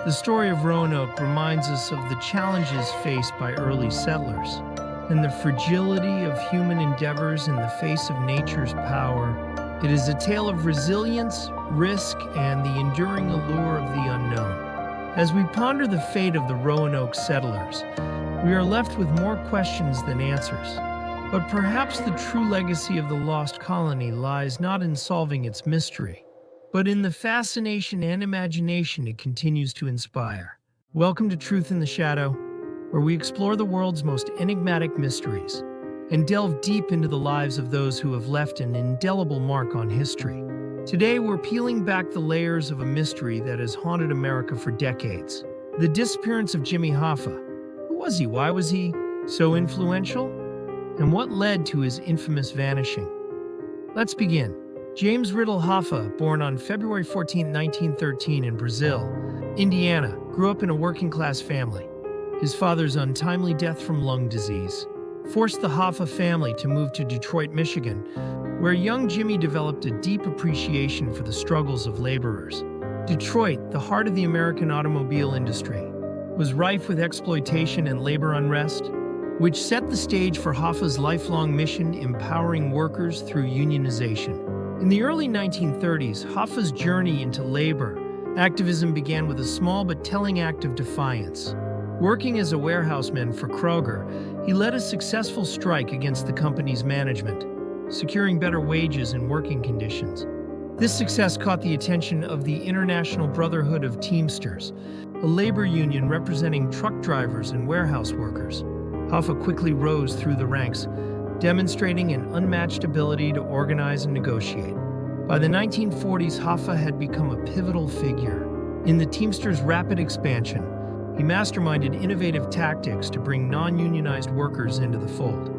The story of Roanoke reminds us of the challenges faced by early settlers and the fragility of human endeavors in the face of nature's power. It is a tale of resilience, risk, and the enduring allure of the unknown. As we ponder the fate of the Roanoke settlers, we are left with more questions than answers. But perhaps the true legacy of the Lost Colony lies not in solving its mystery, but in the fascination and imagination it continues to inspire. Welcome to Truth in the Shadow, where we explore the world's most enigmatic mysteries and delve deep into the lives of those who have left an indelible mark on history. Today, we're peeling back the layers of a mystery that has haunted America for decades. The disappearance of Jimmy Hoffa. Who was he? Why was he so influential? And what led to his infamous vanishing? Let's begin. James Riddle Hoffa, born on February 14, 1913 in Brazil, Indiana, grew up in a working-class family. His father's untimely death from lung disease forced the Hoffa family to move to Detroit, Michigan, where young Jimmy developed a deep appreciation for the struggles of laborers. Detroit, the heart of the American automobile industry, was rife with exploitation and labor unrest, which set the stage for Hoffa's lifelong mission empowering workers through unionization. In the early 1930s, Hoffa's journey into labor activism began with a small but telling act of defiance. Working as a warehouseman for Kroger, he led a successful strike against the company's management, securing better wages and working conditions. This success caught the attention of the International Brotherhood of Teamsters, a labor union representing truck drivers and warehouse workers. Hoffa quickly rose through the ranks, demonstrating an unmatched ability to organize and negotiate. By the 1940s, Hoffa had become a pivotal figure. In the Teamsters' rapid expansion, he masterminded innovative tactics to bring non-unionized workers into the fold.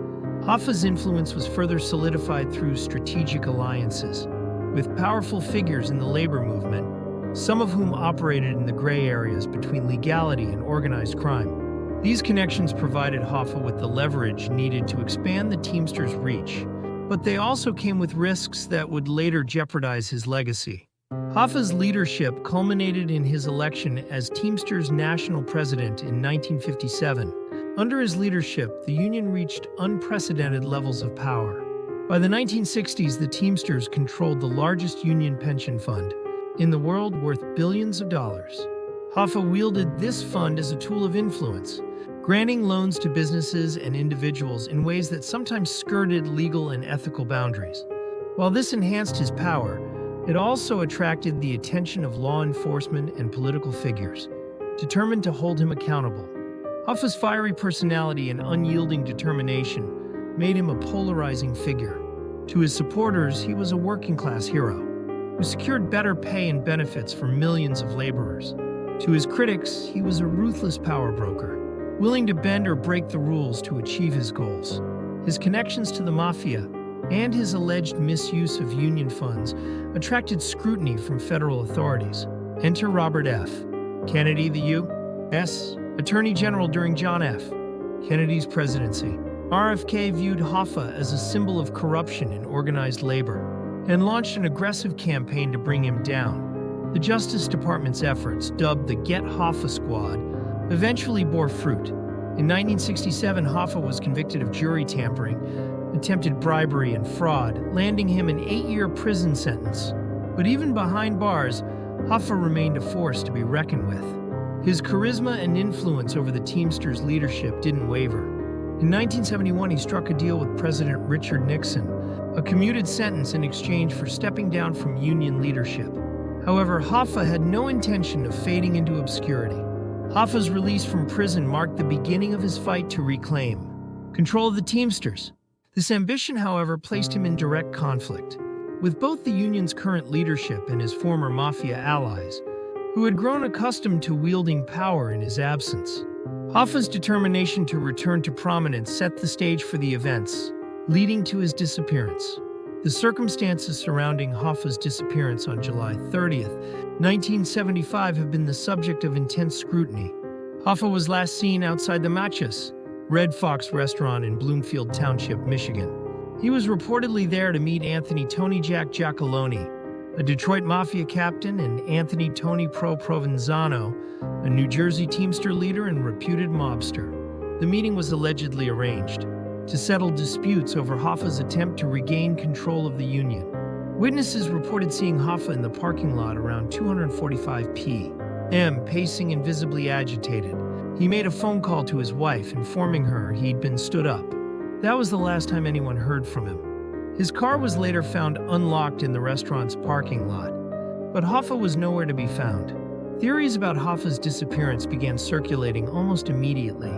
Hoffa's influence was further solidified through strategic alliances with powerful figures in the labor movement, some of whom operated in the gray areas between legality and organized crime. These connections provided Hoffa with the leverage needed to expand the Teamsters' reach, but they also came with risks that would later jeopardize his legacy. Hoffa's leadership culminated in his election as Teamsters' national president in 1957. Under his leadership, the union reached unprecedented levels of power. By the 1960s, the Teamsters controlled the largest union pension fund in the world, worth billions of dollars. Hoffa wielded this fund as a tool of influence, granting loans to businesses and individuals in ways that sometimes skirted legal and ethical boundaries. While this enhanced his power, it also attracted the attention of law enforcement and political figures, determined to hold him accountable. Hoffa's fiery personality and unyielding determination made him a polarizing figure. To his supporters, he was a working-class hero who secured better pay and benefits for millions of laborers. To his critics, he was a ruthless power broker, willing to bend or break the rules to achieve his goals. His connections to the Mafia and his alleged misuse of union funds attracted scrutiny from federal authorities. Enter Robert F. Kennedy, the U.S. Attorney General during John F. Kennedy's presidency. RFK viewed Hoffa as a symbol of corruption in organized labor and launched an aggressive campaign to bring him down. The Justice Department's efforts, dubbed the Get Hoffa Squad, eventually bore fruit. In 1967, Hoffa was convicted of jury tampering, attempted bribery, and fraud, landing him an 8-year prison sentence. But even behind bars, Hoffa remained a force to be reckoned with. His charisma and influence over the Teamsters' leadership didn't waver. In 1971, he struck a deal with President Richard Nixon, a commuted sentence in exchange for stepping down from union leadership. However, Hoffa had no intention of fading into obscurity. Hoffa's release from prison marked the beginning of his fight to reclaim control of the Teamsters. This ambition, however, placed him in direct conflict with both the union's current leadership and his former Mafia allies, who had grown accustomed to wielding power in his absence. Hoffa's determination to return to prominence set the stage for the events leading to his disappearance. The circumstances surrounding Hoffa's disappearance on July 30th, 1975 have been the subject of intense scrutiny. Hoffa was last seen outside the Matches Red Fox restaurant in Bloomfield Township, Michigan. He was reportedly there to meet Anthony Tony Jack Giacalone, a Detroit Mafia captain, and Anthony Tony Pro Provenzano, a New Jersey Teamster leader and reputed mobster. The meeting was allegedly arranged to settle disputes over Hoffa's attempt to regain control of the union. Witnesses reported seeing Hoffa in the parking lot around 2:45 p.m., pacing and visibly agitated. He made a phone call to his wife, informing her he'd been stood up. That was the last time anyone heard from him. His car was later found unlocked in the restaurant's parking lot, but Hoffa was nowhere to be found. Theories about Hoffa's disappearance began circulating almost immediately.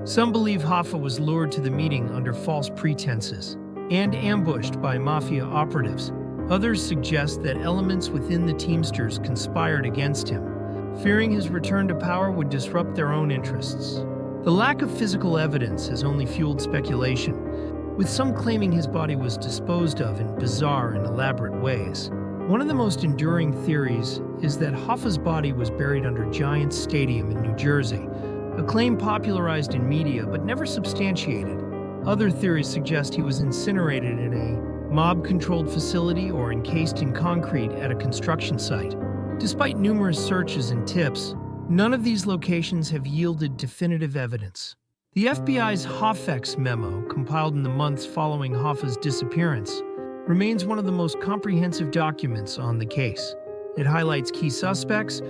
Some believe Hoffa was lured to the meeting under false pretenses and ambushed by Mafia operatives. Others suggest that elements within the Teamsters conspired against him, fearing his return to power would disrupt their own interests. The lack of physical evidence has only fueled speculation, with some claiming his body was disposed of in bizarre and elaborate ways. One of the most enduring theories is that Hoffa's body was buried under Giants Stadium in New Jersey, a claim popularized in media but never substantiated. Other theories suggest he was incinerated in a mob-controlled facility or encased in concrete at a construction site. Despite numerous searches and tips, none of these locations have yielded definitive evidence. The FBI's Hoffex memo, compiled in the months following Hoffa's disappearance, remains one of the most comprehensive documents on the case. It highlights key suspects,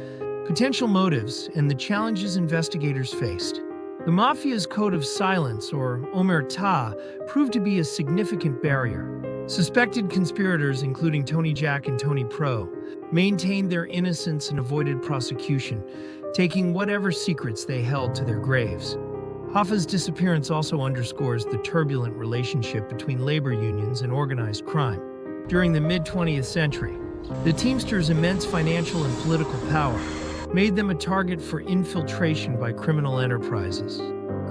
potential motives, and the challenges investigators faced. The Mafia's code of silence, or omerta, proved to be a significant barrier. Suspected conspirators, including Tony Jack and Tony Pro, maintained their innocence and avoided prosecution, taking whatever secrets they held to their graves. Hoffa's disappearance also underscores the turbulent relationship between labor unions and organized crime. During the mid-20th century, the Teamsters' immense financial and political power made them a target for infiltration by criminal enterprises,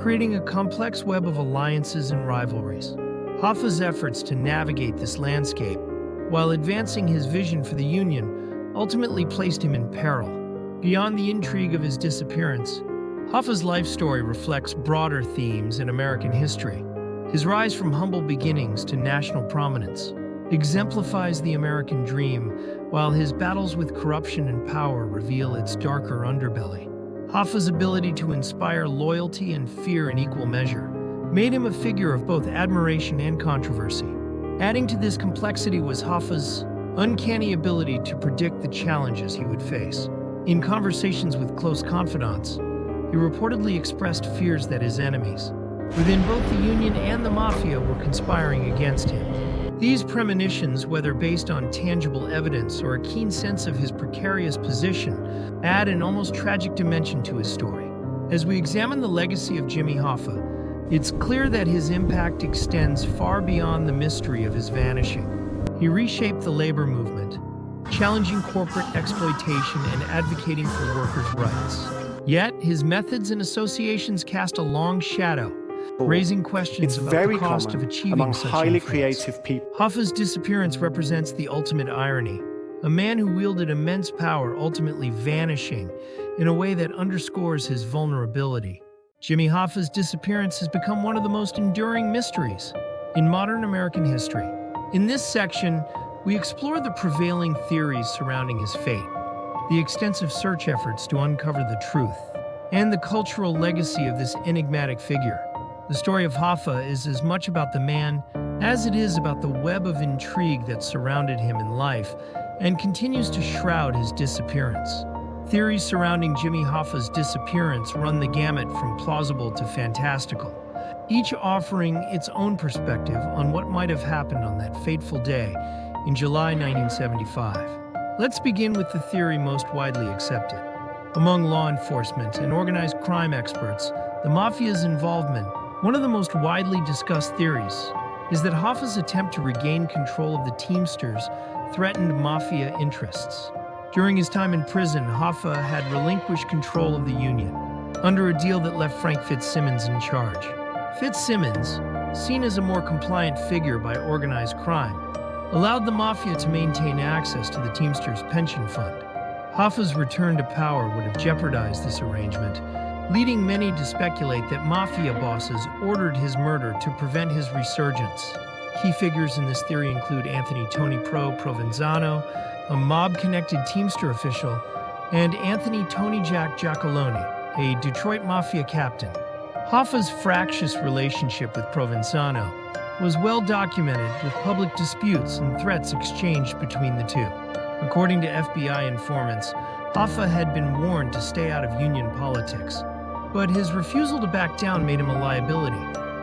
creating a complex web of alliances and rivalries. Hoffa's efforts to navigate this landscape, while advancing his vision for the Union, ultimately placed him in peril. Beyond the intrigue of his disappearance, Hoffa's life story reflects broader themes in American history. His rise from humble beginnings to national prominence exemplifies the American dream, while his battles with corruption and power reveal its darker underbelly. Hoffa's ability to inspire loyalty and fear in equal measure made him a figure of both admiration and controversy. Adding to this complexity was Hoffa's uncanny ability to predict the challenges he would face. In conversations with close confidants, he reportedly expressed fears that his enemies, within both the Union and the Mafia, were conspiring against him. These premonitions, whether based on tangible evidence or a keen sense of his precarious position, add an almost tragic dimension to his story. As we examine the legacy of Jimmy Hoffa, it's clear that his impact extends far beyond the mystery of his vanishing. He reshaped the labor movement, challenging corporate exploitation and advocating for workers' rights. Yet, his methods and associations cast a long shadow, raising questions about the cost of achieving among such highly influence. creative people. Hoffa's disappearance represents the ultimate irony, a man who wielded immense power ultimately vanishing in a way that underscores his vulnerability. Jimmy Hoffa's disappearance has become one of the most enduring mysteries in modern American history. In this section, we explore the prevailing theories surrounding his fate, the extensive search efforts to uncover the truth, and the cultural legacy of this enigmatic figure. The story of Hoffa is as much about the man as it is about the web of intrigue that surrounded him in life and continues to shroud his disappearance. Theories surrounding Jimmy Hoffa's disappearance run the gamut from plausible to fantastical, each offering its own perspective on what might have happened on that fateful day in July 1975. Let's begin with the theory most widely accepted. Among law enforcement and organized crime experts, the Mafia's involvement, one of the most widely discussed theories, is that Hoffa's attempt to regain control of the Teamsters threatened Mafia interests. During his time in prison, Hoffa had relinquished control of the Union, under a deal that left Frank Fitzsimmons in charge. Fitzsimmons, seen as a more compliant figure by organized crime, allowed the Mafia to maintain access to the Teamsters' pension fund. Hoffa's return to power would have jeopardized this arrangement, leading many to speculate that Mafia bosses ordered his murder to prevent his resurgence. Key figures in this theory include Anthony Tony Provenzano, a mob-connected Teamster official, and Anthony Tony Jack Giacolone, a Detroit Mafia captain. Hoffa's fractious relationship with Provenzano was well documented, with public disputes and threats exchanged between the two. According to FBI informants, Hoffa had been warned to stay out of union politics, but his refusal to back down made him a liability.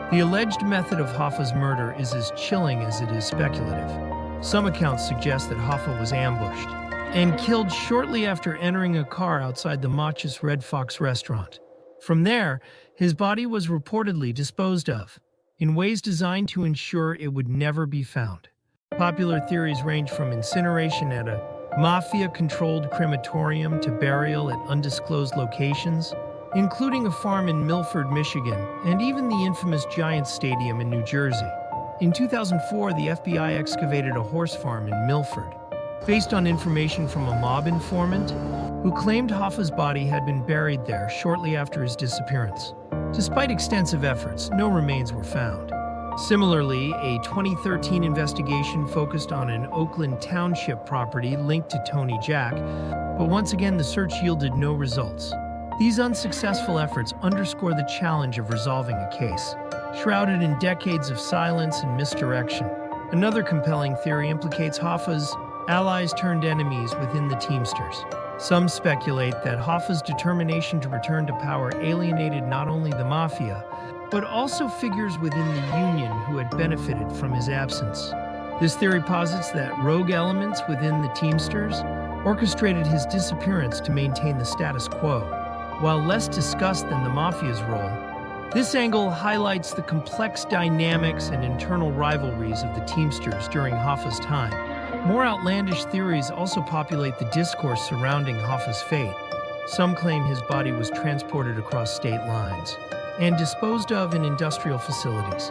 The alleged method of Hoffa's murder is as chilling as it is speculative. Some accounts suggest that Hoffa was ambushed and killed shortly after entering a car outside the Mach's Red Fox restaurant. From there, his body was reportedly disposed of, in ways designed to ensure it would never be found. Popular theories range from incineration at a Mafia-controlled crematorium to burial at undisclosed locations, including a farm in Milford, Michigan, and even the infamous Giants Stadium in New Jersey. In 2004, the FBI excavated a horse farm in Milford, based on information from a mob informant who claimed Hoffa's body had been buried there shortly after his disappearance. Despite extensive efforts, no remains were found. Similarly, a 2013 investigation focused on an Oakland Township property linked to Tony Jack, but once again the search yielded no results. These unsuccessful efforts underscore the challenge of resolving a case, shrouded in decades of silence and misdirection. Another compelling theory implicates Hoffa's allies turned enemies within the Teamsters. Some speculate that Hoffa's determination to return to power alienated not only the Mafia, but also figures within the Union who had benefited from his absence. This theory posits that rogue elements within the Teamsters orchestrated his disappearance to maintain the status quo. While less discussed than the Mafia's role, this angle highlights the complex dynamics and internal rivalries of the Teamsters during Hoffa's time. More outlandish theories also populate the discourse surrounding Hoffa's fate. Some claim his body was transported across state lines and disposed of in industrial facilities,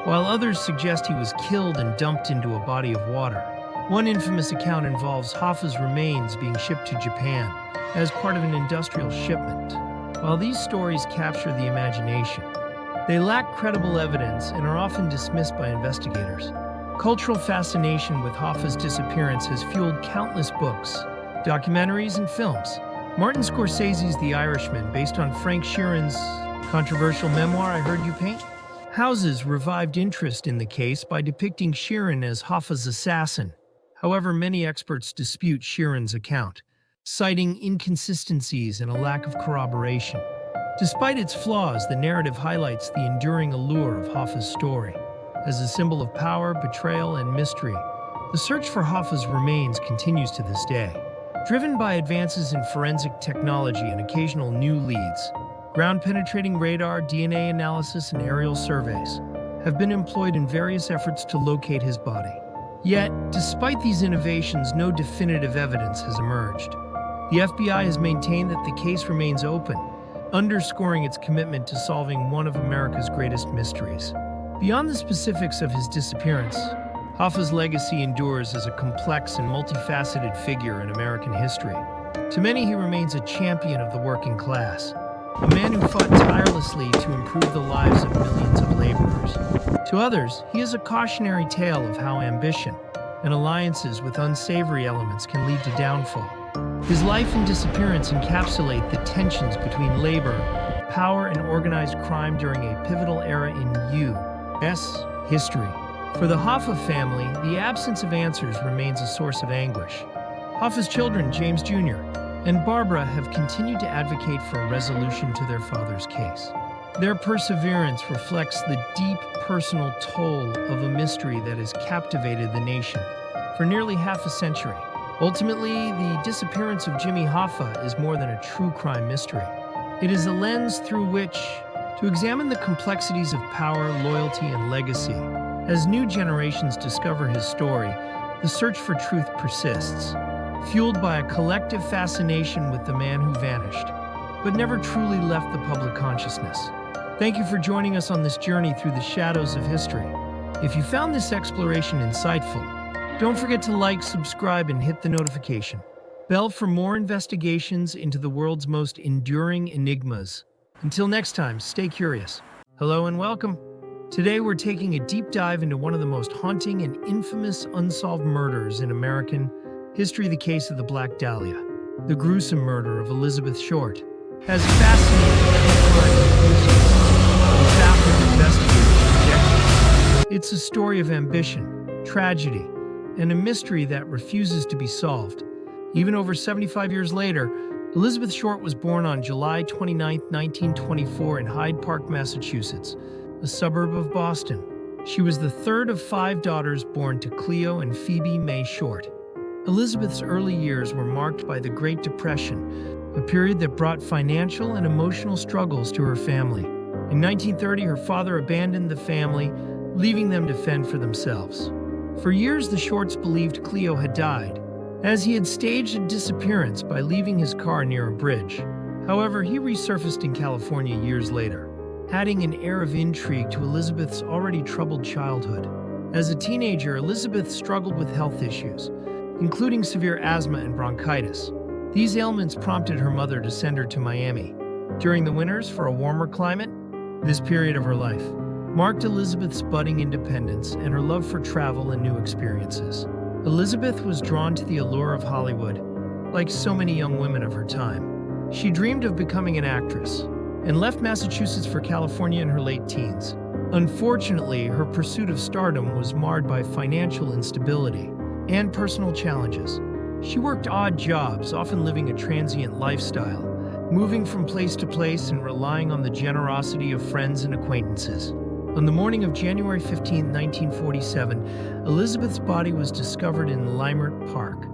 while others suggest he was killed and dumped into a body of water. One infamous account involves Hoffa's remains being shipped to Japan as part of an industrial shipment. While these stories capture the imagination, they lack credible evidence and are often dismissed by investigators. Cultural fascination with Hoffa's disappearance has fueled countless books, documentaries, and films. Martin Scorsese's The Irishman, based on Frank Sheeran's controversial memoir I Heard You Paint, Houses revived interest in the case by depicting Sheeran as Hoffa's assassin. However, many experts dispute Sheeran's account, citing inconsistencies and a lack of corroboration. Despite its flaws, the narrative highlights the enduring allure of Hoffa's story. As a symbol of power, betrayal, and mystery, the search for Hoffa's remains continues to this day. Driven by advances in forensic technology and occasional new leads, ground-penetrating radar, DNA analysis, and aerial surveys have been employed in various efforts to locate his body. Yet, despite these innovations, no definitive evidence has emerged. The FBI has maintained that the case remains open, underscoring its commitment to solving one of America's greatest mysteries. Beyond the specifics of his disappearance, Hoffa's legacy endures as a complex and multifaceted figure in American history. To many, he remains a champion of the working class, a man who fought tirelessly to improve the lives of millions of laborers. To others, he is a cautionary tale of how ambition and alliances with unsavory elements can lead to downfall. His life and disappearance encapsulate the tensions between labor, power, and organized crime during a pivotal era in U.S. history. For the Hoffa family, the absence of answers remains a source of anguish. Hoffa's children, James Jr. and Barbara, have continued to advocate for a resolution to their father's case. Their perseverance reflects the deep personal toll of a mystery that has captivated the nation for nearly half a century. Ultimately, the disappearance of Jimmy Hoffa is more than a true crime mystery. It is a lens through which to examine the complexities of power, loyalty, and legacy. As new generations discover his story, the search for truth persists, fueled by a collective fascination with the man who vanished, but never truly left the public consciousness. Thank you for joining us on this journey through the shadows of history. If you found this exploration insightful, don't forget to like, subscribe, and hit the notification bell for more investigations into the world's most enduring enigmas. Until next time, stay curious. Hello and welcome. Today we're taking a deep dive into one of the most haunting and infamous unsolved murders in American history, the case of the Black Dahlia. The gruesome murder of Elizabeth Short has fascinated and baffled investigators for decades. It's a story of ambition, tragedy, and a mystery that refuses to be solved. Even over 75 years later, Elizabeth Short was born on July 29, 1924 in Hyde Park, Massachusetts, a suburb of Boston. She was the third of 5 daughters born to Cleo and Phoebe May Short. Elizabeth's early years were marked by the Great Depression, a period that brought financial and emotional struggles to her family. In 1930, her father abandoned the family, leaving them to fend for themselves. For years, the Shorts believed Cleo had died, as he had staged a disappearance by leaving his car near a bridge. However, he resurfaced in California years later, adding an air of intrigue to Elizabeth's already troubled childhood. As a teenager, Elizabeth struggled with health issues, including severe asthma and bronchitis. These ailments prompted her mother to send her to Miami during the winters for a warmer climate. This period of her life marked Elizabeth's budding independence and her love for travel and new experiences. Elizabeth was drawn to the allure of Hollywood, like so many young women of her time. She dreamed of becoming an actress and left Massachusetts for California in her late teens. Unfortunately, her pursuit of stardom was marred by financial instability and personal challenges. She worked odd jobs, often living a transient lifestyle, moving from place to place and relying on the generosity of friends and acquaintances. On the morning of January 15, 1947, Elizabeth's body was discovered in Leimert Park,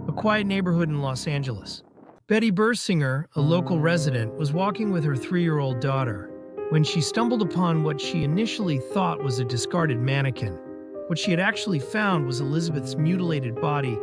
a quiet neighborhood in Los Angeles. Betty Bersinger, a local resident, was walking with her 3-year-old daughter when she stumbled upon what she initially thought was a discarded mannequin. What she had actually found was Elizabeth's mutilated body,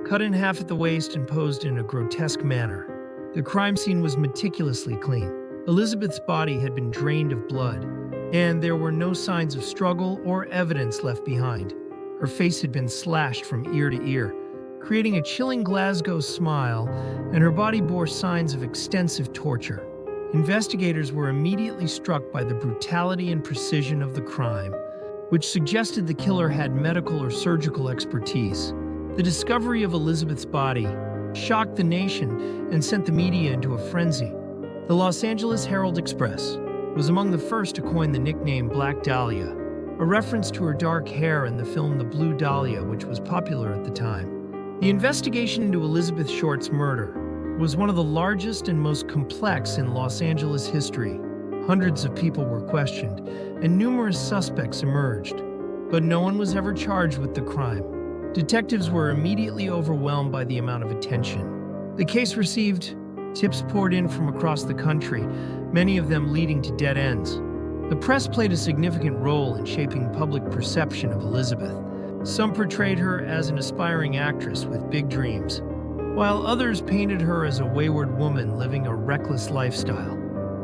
cut in half at the waist and posed in a grotesque manner. The crime scene was meticulously clean. Elizabeth's body had been drained of blood, and there were no signs of struggle or evidence left behind. Her face had been slashed from ear to ear, creating a chilling Glasgow smile, and her body bore signs of extensive torture. Investigators were immediately struck by the brutality and precision of the crime, which suggested the killer had medical or surgical expertise. The discovery of Elizabeth's body shocked the nation and sent the media into a frenzy. The Los Angeles Herald-Express was among the first to coin the nickname Black Dahlia, a reference to her dark hair in the film The Blue Dahlia, which was popular at the time. The investigation into Elizabeth Short's murder was one of the largest and most complex in Los Angeles history. Hundreds of people were questioned, and numerous suspects emerged, but no one was ever charged with the crime. Detectives were immediately overwhelmed by the amount of attention. The case received tips poured in from across the country, many of them leading to dead ends. The press played a significant role in shaping public perception of Elizabeth. Some portrayed her as an aspiring actress with big dreams, while others painted her as a wayward woman living a reckless lifestyle.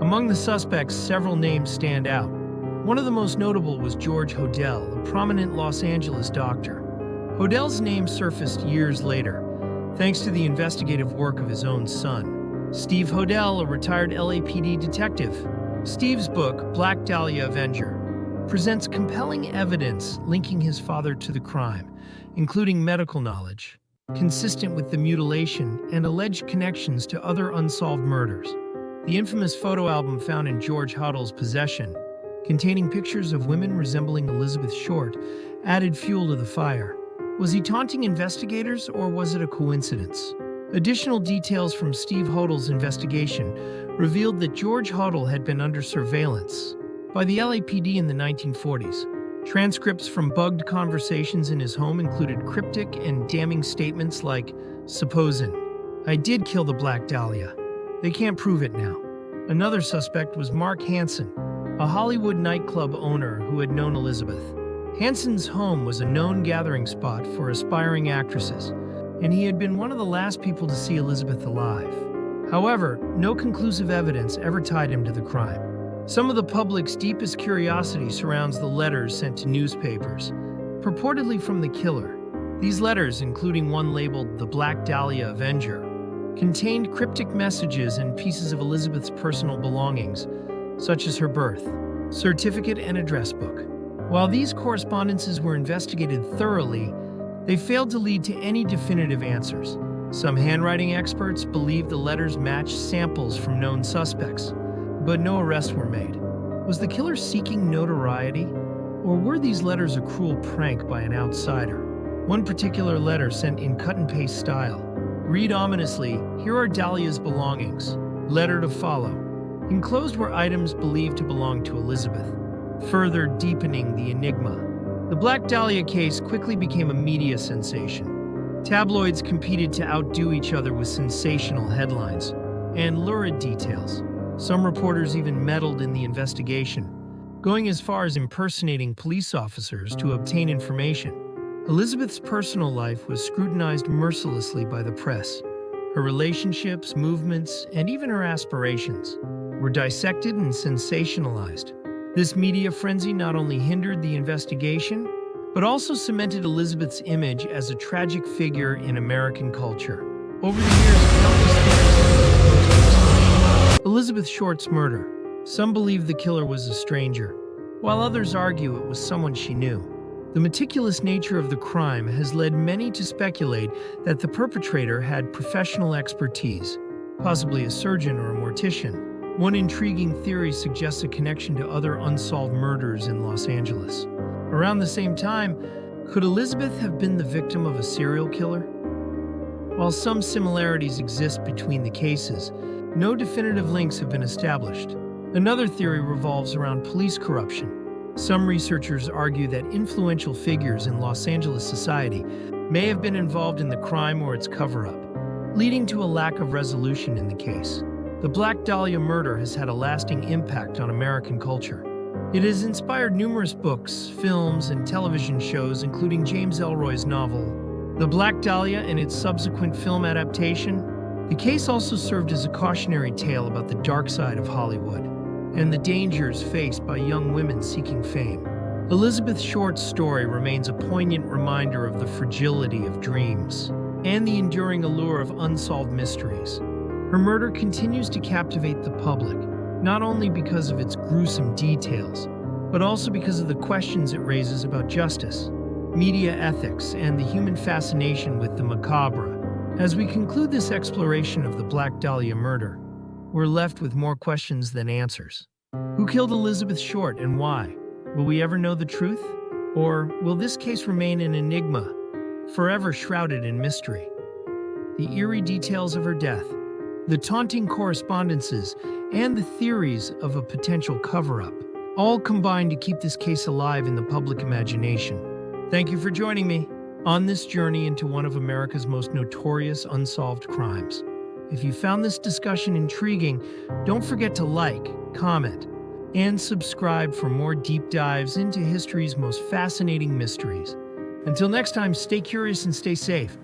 Among the suspects, several names stand out. One of the most notable was George Hodel, a prominent Los Angeles doctor. Hodel's name surfaced years later, thanks to the investigative work of his own son, Steve Hodel, a retired LAPD detective. Steve's book, Black Dahlia Avenger, presents compelling evidence linking his father to the crime, including medical knowledge, consistent with the mutilation and alleged connections to other unsolved murders. The infamous photo album found in George Hodel's possession, containing pictures of women resembling Elizabeth Short, added fuel to the fire. Was he taunting investigators, or was it a coincidence? Additional details from Steve Hodel's investigation revealed that George Hodel had been under surveillance by the LAPD in the 1940s. Transcripts from bugged conversations in his home included cryptic and damning statements like, "Supposin', I did kill the Black Dahlia. They can't prove it now." Another suspect was Mark Hansen, a Hollywood nightclub owner who had known Elizabeth. Hansen's home was a known gathering spot for aspiring actresses, and he had been one of the last people to see Elizabeth alive. However, no conclusive evidence ever tied him to the crime. Some of the public's deepest curiosity surrounds the letters sent to newspapers, purportedly from the killer. These letters, including one labeled the Black Dahlia Avenger, contained cryptic messages and pieces of Elizabeth's personal belongings, such as her birth certificate and address book. While these correspondences were investigated thoroughly, they failed to lead to any definitive answers. Some handwriting experts believe the letters matched samples from known suspects, but no arrests were made. Was the killer seeking notoriety, Or were these letters a cruel prank by an outsider? One particular letter sent in cut-and-paste style. Read ominously, "Here are Dahlia's belongings. Letter to follow." Enclosed were items believed to belong to Elizabeth, further deepening the enigma. The Black Dahlia case quickly became a media sensation. Tabloids competed to outdo each other with sensational headlines and lurid details. Some reporters even meddled in the investigation, going as far as impersonating police officers to obtain information. Elizabeth's personal life was scrutinized mercilessly by the press. Her relationships, movements, and even her aspirations were dissected and sensationalized. This media frenzy not only hindered the investigation, but also cemented Elizabeth's image as a tragic figure in American culture. Over the years, countless theories. Elizabeth Short's murder. Some believe the killer was a stranger, while others argue it was someone she knew. The meticulous nature of the crime has led many to speculate that the perpetrator had professional expertise, possibly a surgeon or a mortician. One intriguing theory suggests a connection to other unsolved murders in Los Angeles. Around the same time, could Elizabeth have been the victim of a serial killer? While some similarities exist between the cases, no definitive links have been established. Another theory revolves around police corruption. Some researchers argue that influential figures in Los Angeles society may have been involved in the crime or its cover-up, leading to a lack of resolution in the case. The Black Dahlia murder has had a lasting impact on American culture. It has inspired numerous books, films, and television shows, including James Ellroy's novel, The Black Dahlia, and its subsequent film adaptation. The case also served as a cautionary tale about the dark side of Hollywood and the dangers faced by young women seeking fame. Elizabeth Short's story remains a poignant reminder of the fragility of dreams and the enduring allure of unsolved mysteries. Her murder continues to captivate the public, not only because of its gruesome details, but also because of the questions it raises about justice, media ethics, and the human fascination with the macabre. As we conclude this exploration of the Black Dahlia murder, we're left with more questions than answers. Who killed Elizabeth Short and why? Will we ever know the truth? Or will this case remain an enigma, forever shrouded in mystery? The eerie details of her death, the taunting correspondences, and the theories of a potential cover-up all combine to keep this case alive in the public imagination. Thank you for joining me on this journey into one of America's most notorious unsolved crimes. If you found this discussion intriguing, don't forget to like, comment, and subscribe for more deep dives into history's most fascinating mysteries. Until next time, stay curious and stay safe.